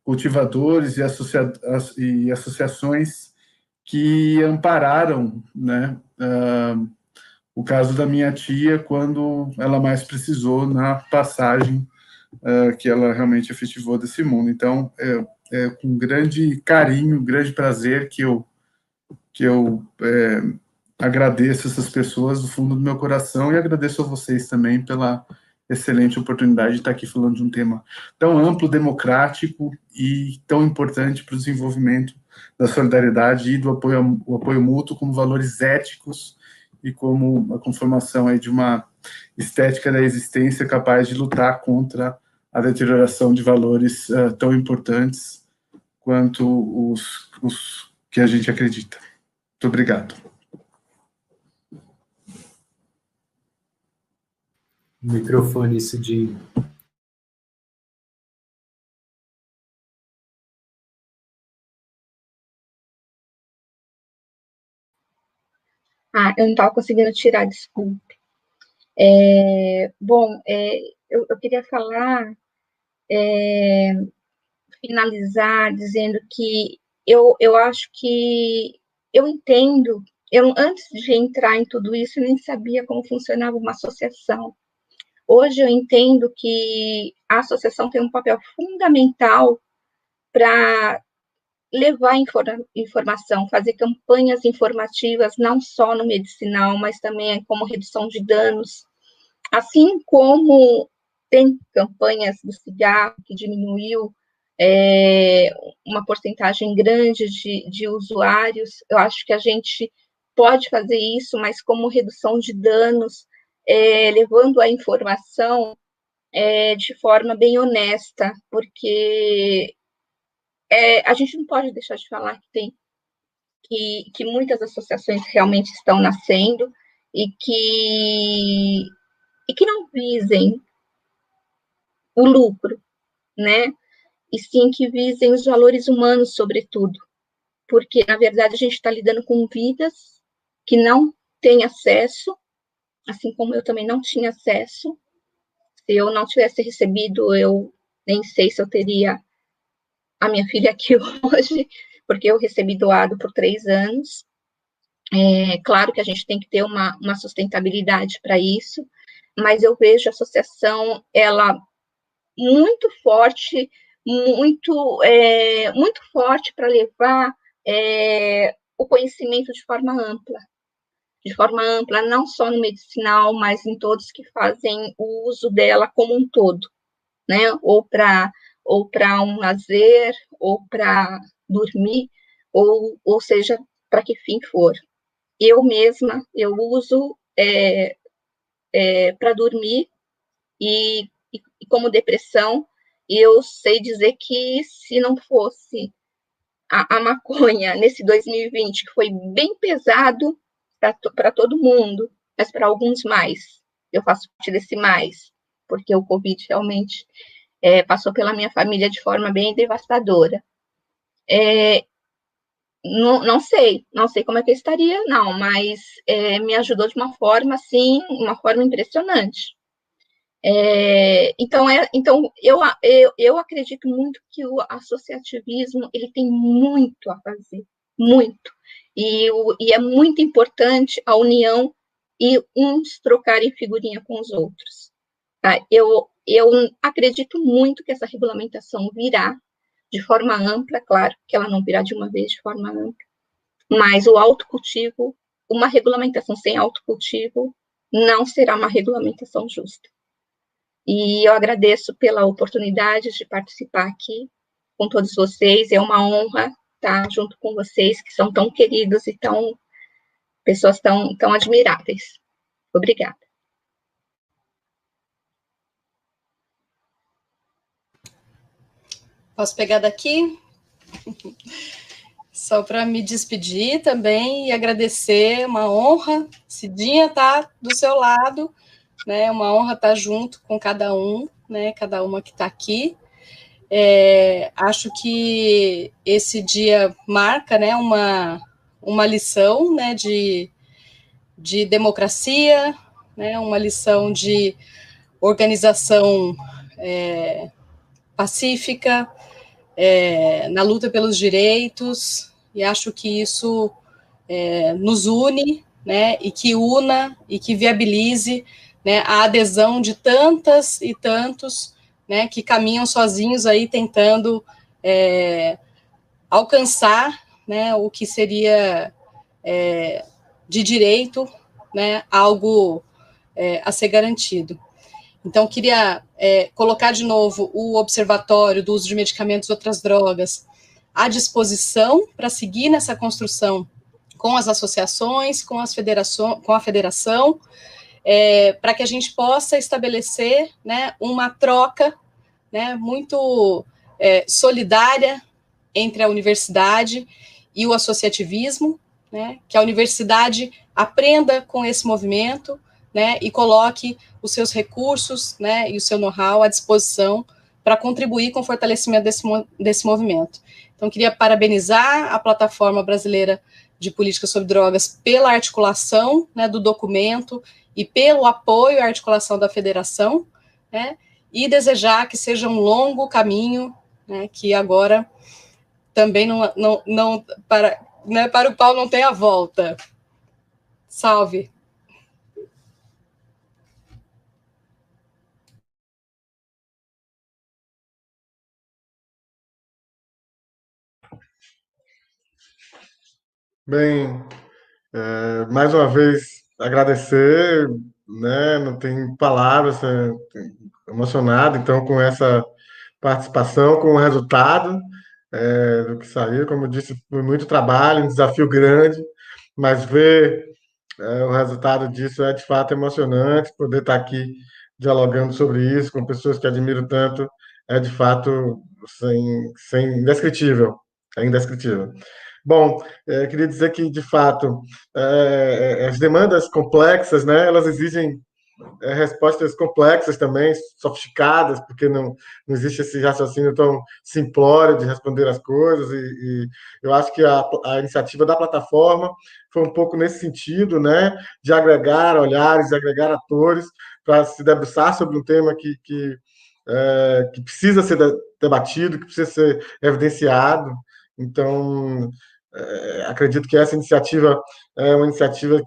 cultivadores e associações que ampararam, né, o caso da minha tia quando ela mais precisou na passagem que ela realmente efetivou desse mundo. Então, com grande carinho, grande prazer que eu agradeço essas pessoas do fundo do meu coração e agradeço a vocês também pela excelente oportunidade de estar aqui falando de um tema tão amplo, democrático e tão importante para o desenvolvimento da solidariedade e do apoio mútuo como valores éticos e como a conformação aí de uma estética da existência capaz de lutar contra a deterioração de valores tão importantes quanto os que a gente acredita. Muito obrigado. Microfone, Cidinho. Eu não estava conseguindo tirar, desculpe. Bom, eu queria falar, finalizar dizendo que eu acho que eu entendo, antes de entrar em tudo isso, eu nem sabia como funcionava uma associação. Hoje eu entendo que a associação tem um papel fundamental para levar informação, fazer campanhas informativas, não só no medicinal, mas também como redução de danos, assim como tem campanhas do cigarro que diminuiu uma porcentagem grande de usuários. Eu acho que a gente pode fazer isso, mas como redução de danos, levando a informação de forma bem honesta, porque a gente não pode deixar de falar que muitas associações realmente estão nascendo e que não visem o lucro, né? E sim que visem os valores humanos, sobretudo, porque, na verdade, a gente está lidando com vidas que não têm acesso, assim como eu também não tinha acesso. Se eu não tivesse recebido, eu nem sei se eu teria a minha filha aqui hoje, porque eu recebi doado por 3 anos. Claro que a gente tem que ter uma sustentabilidade para isso, mas eu vejo a associação, ela muito forte, muito forte para levar o conhecimento de forma ampla, não só no medicinal, mas em todos que fazem o uso dela como um todo, né? Ou para um lazer, ou para dormir, ou seja, para que fim for. Eu mesma, eu uso para dormir e como depressão, e eu sei dizer que se não fosse a maconha nesse 2020, que foi bem pesado para todo mundo, mas para alguns mais, eu faço parte desse mais, porque o Covid realmente passou pela minha família de forma bem devastadora. não sei como é que eu estaria, não, mas me ajudou de uma forma, assim, uma forma impressionante. Então, eu acredito muito que o associativismo ele tem muito a fazer, muito. E é muito importante a união e uns trocarem figurinha com os outros. Tá? Eu acredito muito que essa regulamentação virá de forma ampla, claro que ela não virá de uma vez de forma ampla, mas o autocultivo, uma regulamentação sem autocultivo, não será uma regulamentação justa. E eu agradeço pela oportunidade de participar aqui com todos vocês. É uma honra estar junto com vocês, que são tão queridos e pessoas tão admiráveis. Obrigada. Posso pegar daqui? Só para me despedir também e agradecer, uma honra. Cidinha tá do seu lado, né? Uma honra estar junto com cada um, né? Cada uma que está aqui. Acho que esse dia marca, né? Uma lição, né? De democracia, né? Uma lição de organização pacífica, na luta pelos direitos, e acho que isso nos une, né, e que una e que viabilize, né, a adesão de tantas e tantos, né, que caminham sozinhos aí tentando alcançar, né, o que seria de direito, né, algo a ser garantido. Então, queria colocar de novo o Observatório do Uso de Medicamentos e Outras Drogas à disposição para seguir nessa construção com as associações, com a federação, para que a gente possa estabelecer, né, uma troca, né, muito solidária entre a universidade e o associativismo, né, que a universidade aprenda com esse movimento, né, e coloque os seus recursos, né, e o seu know-how à disposição para contribuir com o fortalecimento desse movimento. Então, queria parabenizar a Plataforma Brasileira de Política sobre Drogas pela articulação, né, do documento e pelo apoio à articulação da federação, né, e desejar que seja um longo caminho, né, que agora também não para o pau não tem a volta. Salve! Bem, mais uma vez agradecer, né? Não tem palavras, emocionado então com essa participação, com o resultado do que saiu. Como eu disse, foi muito trabalho, um desafio grande, mas ver o resultado disso é de fato emocionante. Poder estar aqui dialogando sobre isso com pessoas que admiro tanto é de fato indescritível, é indescritível. Bom, queria dizer que, de fato, as demandas complexas, né, elas exigem respostas complexas também, sofisticadas, porque não existe esse raciocínio tão simplório de responder as coisas, e eu acho que a iniciativa da plataforma foi um pouco nesse sentido, né, de agregar olhares, de agregar atores, para se debruçar sobre um tema que precisa ser debatido, que precisa ser evidenciado. Então, acredito que essa iniciativa é uma iniciativa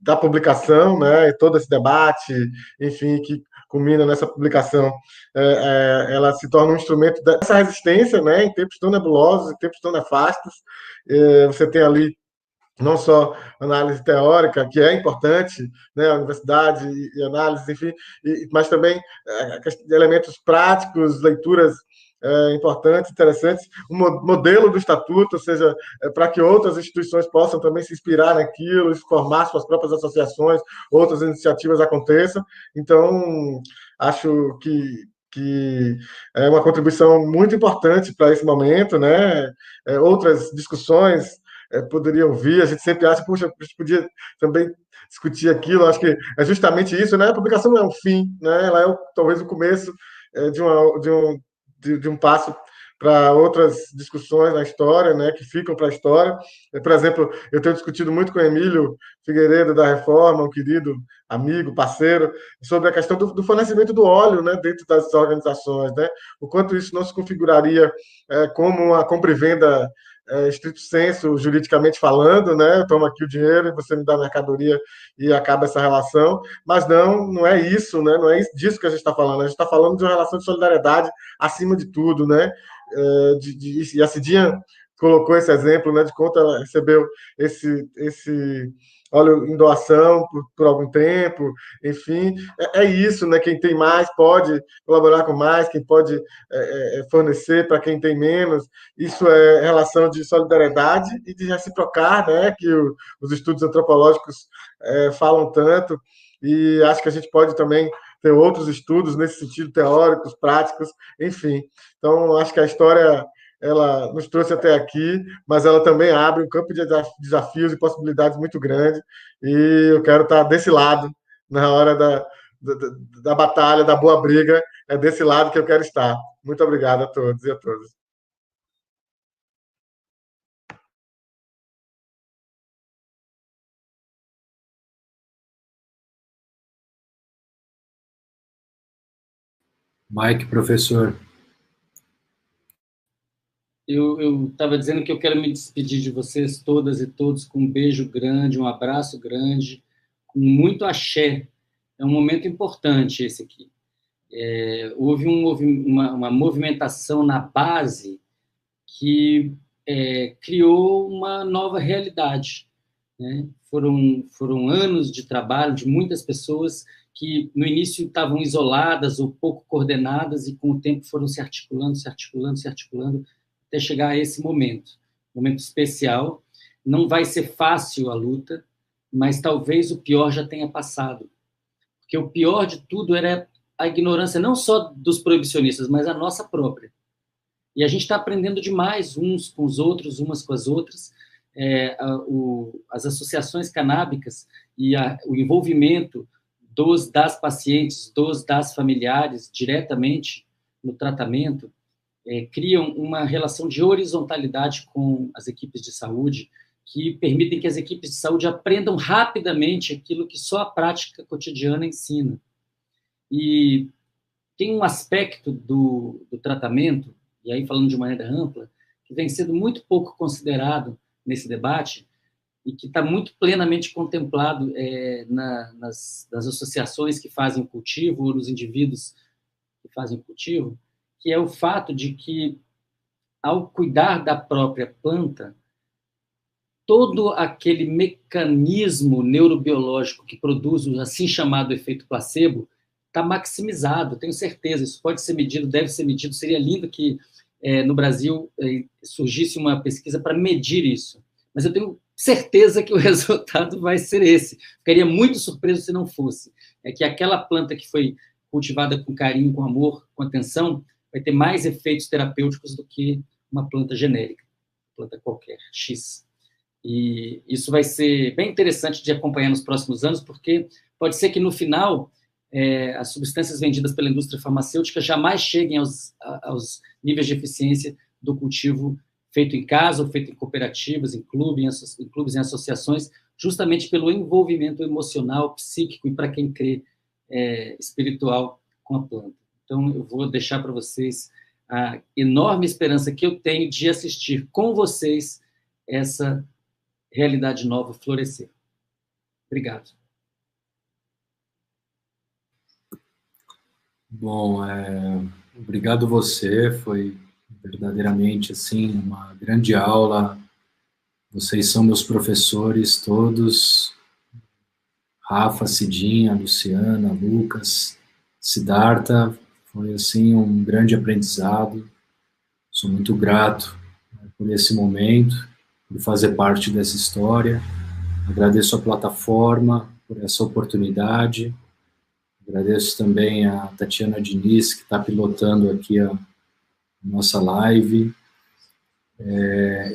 da publicação, né, e todo esse debate, enfim, que culmina nessa publicação, ela se torna um instrumento dessa resistência, né, em tempos tão nebulosos, em tempos tão nefastos. Você tem ali não só análise teórica, que é importante, né, a universidade e análise, enfim, mas também elementos práticos, leituras importantes, interessantes, o modelo do estatuto, ou seja, para que outras instituições possam também se inspirar naquilo, formar suas próprias associações, outras iniciativas aconteçam. Então, acho que é uma contribuição muito importante para esse momento, né? Outras discussões poderiam vir, a gente sempre acha, puxa, a gente podia também discutir aquilo, acho que é justamente isso, né? A publicação não é um fim, né? Ela é talvez o começo de um passo para outras discussões na história, né, que ficam para a história. Por exemplo, eu tenho discutido muito com o Emílio Figueiredo da Reforma, um querido amigo, parceiro, sobre a questão do fornecimento do óleo, né, dentro das organizações, né, o quanto isso não se configuraria como uma compra e venda estrito sensu, juridicamente falando, né? Eu tomo aqui o dinheiro e você me dá a mercadoria e acaba essa relação, mas não é isso, né? Não é disso que a gente está falando. A gente está falando de uma relação de solidariedade acima de tudo, né? E a Cidinha colocou esse exemplo, né? De quanto ela recebeu esse óleo em doação por algum tempo, enfim, é isso, né? Quem tem mais pode colaborar com mais, quem pode fornecer para quem tem menos. Isso é relação de solidariedade e de reciprocar, né? Que os estudos antropológicos falam tanto, e acho que a gente pode também ter outros estudos nesse sentido, teóricos, práticos, enfim. Então, acho que a história ela nos trouxe até aqui, mas ela também abre um campo de desafios e possibilidades muito grande, e eu quero estar desse lado, na hora da batalha, da boa briga, é desse lado que eu quero estar. Muito obrigado a todos e a todas. Mike, professor. Eu estava dizendo que eu quero me despedir de vocês todas e todos com um beijo grande, um abraço grande, com muito axé. É um momento importante esse aqui. Houve uma movimentação na base que criou uma nova realidade, né? Foram anos de trabalho de muitas pessoas que no início estavam isoladas ou pouco coordenadas e com o tempo foram se articulando, até chegar a esse momento especial. Não vai ser fácil a luta, mas talvez o pior já tenha passado. Porque o pior de tudo era a ignorância, não só dos proibicionistas, mas a nossa própria. E a gente está aprendendo demais uns com os outros, umas com as outras. As associações canábicas e o envolvimento das pacientes, das familiares diretamente no tratamento, criam uma relação de horizontalidade com as equipes de saúde, que permitem que as equipes de saúde aprendam rapidamente aquilo que só a prática cotidiana ensina. E tem um aspecto do tratamento, e aí falando de maneira ampla, que vem sendo muito pouco considerado nesse debate e que está muito plenamente contemplado nas associações que fazem o cultivo ou nos indivíduos que fazem o cultivo, que é o fato de que, ao cuidar da própria planta, todo aquele mecanismo neurobiológico que produz o assim chamado efeito placebo está maximizado, tenho certeza. Isso pode ser medido, deve ser medido. Seria lindo que no Brasil surgisse uma pesquisa para medir isso. Mas eu tenho certeza que o resultado vai ser esse. Ficaria muito surpreso se não fosse. É que aquela planta que foi cultivada com carinho, com amor, com atenção, vai ter mais efeitos terapêuticos do que uma planta genérica, planta qualquer, X. E isso vai ser bem interessante de acompanhar nos próximos anos, porque pode ser que, no final, as substâncias vendidas pela indústria farmacêutica jamais cheguem aos níveis de eficiência do cultivo feito em casa, ou feito em cooperativas, em clubes, em associações, justamente pelo envolvimento emocional, psíquico e, para quem crê, espiritual com a planta. Então, eu vou deixar para vocês a enorme esperança que eu tenho de assistir com vocês essa realidade nova florescer. Obrigado. Bom, obrigado você, foi verdadeiramente assim uma grande aula. Vocês são meus professores todos, Rafa, Cidinha, Luciana, Lucas, Siddhartha. Foi assim um grande aprendizado. Sou muito grato por esse momento, por fazer parte dessa história. Agradeço a plataforma por essa oportunidade. Agradeço também a Tatiana Diniz, que está pilotando aqui a nossa live.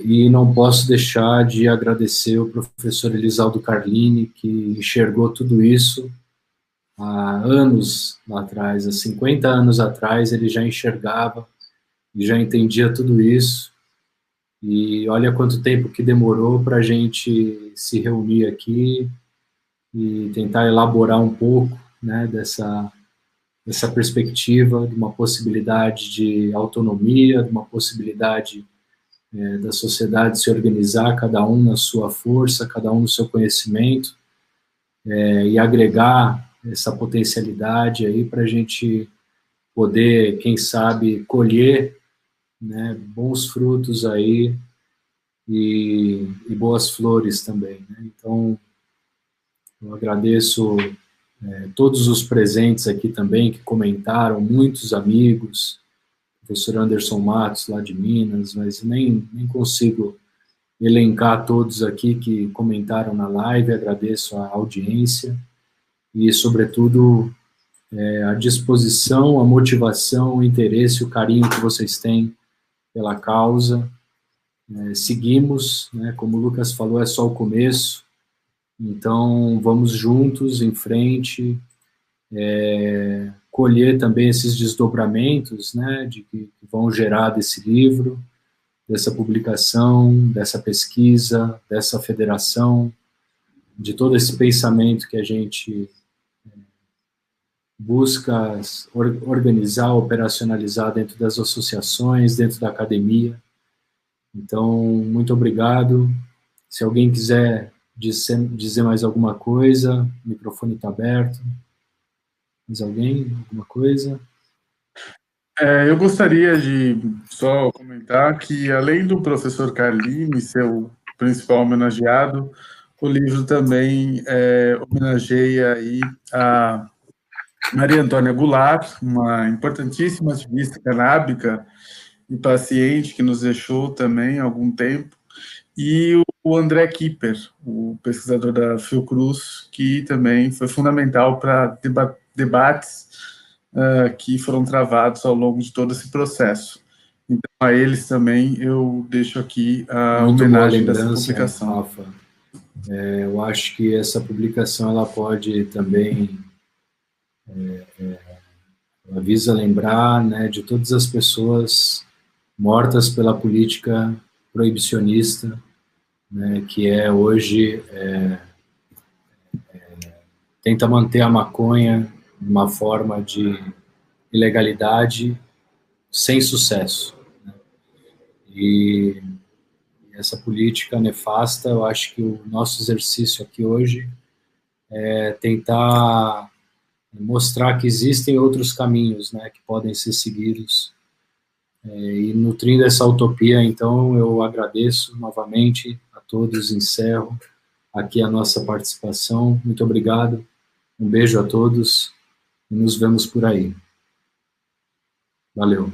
E não posso deixar de agradecer o professor Elisaldo Carlini, que enxergou tudo isso há anos atrás, há 50 anos atrás, ele já enxergava e já entendia tudo isso. E olha quanto tempo que demorou para a gente se reunir aqui e tentar elaborar um pouco, né, dessa perspectiva, de uma possibilidade de autonomia, de uma possibilidade da sociedade se organizar, cada um na sua força, cada um no seu conhecimento, e agregar essa potencialidade aí para a gente poder, quem sabe, colher, né, bons frutos aí e boas flores também, né? Então, eu agradeço todos os presentes aqui também que comentaram, muitos amigos, professor Anderson Matos, lá de Minas, mas nem consigo elencar todos aqui que comentaram na live, agradeço a audiência e, sobretudo, a disposição, a motivação, o interesse, o carinho que vocês têm pela causa. Seguimos, né, como o Lucas falou, é só o começo, então vamos juntos em frente, colher também esses desdobramentos, né, que vão gerar desse livro, dessa publicação, dessa pesquisa, dessa federação, de todo esse pensamento que a gente busca organizar, operacionalizar dentro das associações, dentro da academia. Então, muito obrigado. Se alguém quiser dizer mais alguma coisa, o microfone está aberto. Mais alguém? Alguma coisa? Eu gostaria de só comentar que, além do professor Carlini ser o principal homenageado, o livro também homenageia aí a Maria Antônia Goulart, uma importantíssima ativista canábica e paciente que nos deixou também há algum tempo, e o André Kipper, o pesquisador da Fiocruz, que também foi fundamental para debates que foram travados ao longo de todo esse processo. Então, a eles também eu deixo aqui a homenagem dessa publicação. Rafa. Eu acho que essa publicação ela pode também ela visa lembrar, né, de todas as pessoas mortas pela política proibicionista, né, que hoje tenta manter a maconha uma forma de ilegalidade sem sucesso, né? E essa política nefasta, eu acho que o nosso exercício aqui hoje é tentar mostrar que existem outros caminhos, né, que podem ser seguidos, e nutrindo essa utopia. Então eu agradeço novamente a todos, encerro aqui a nossa participação, muito obrigado, um beijo a todos e nos vemos por aí. Valeu.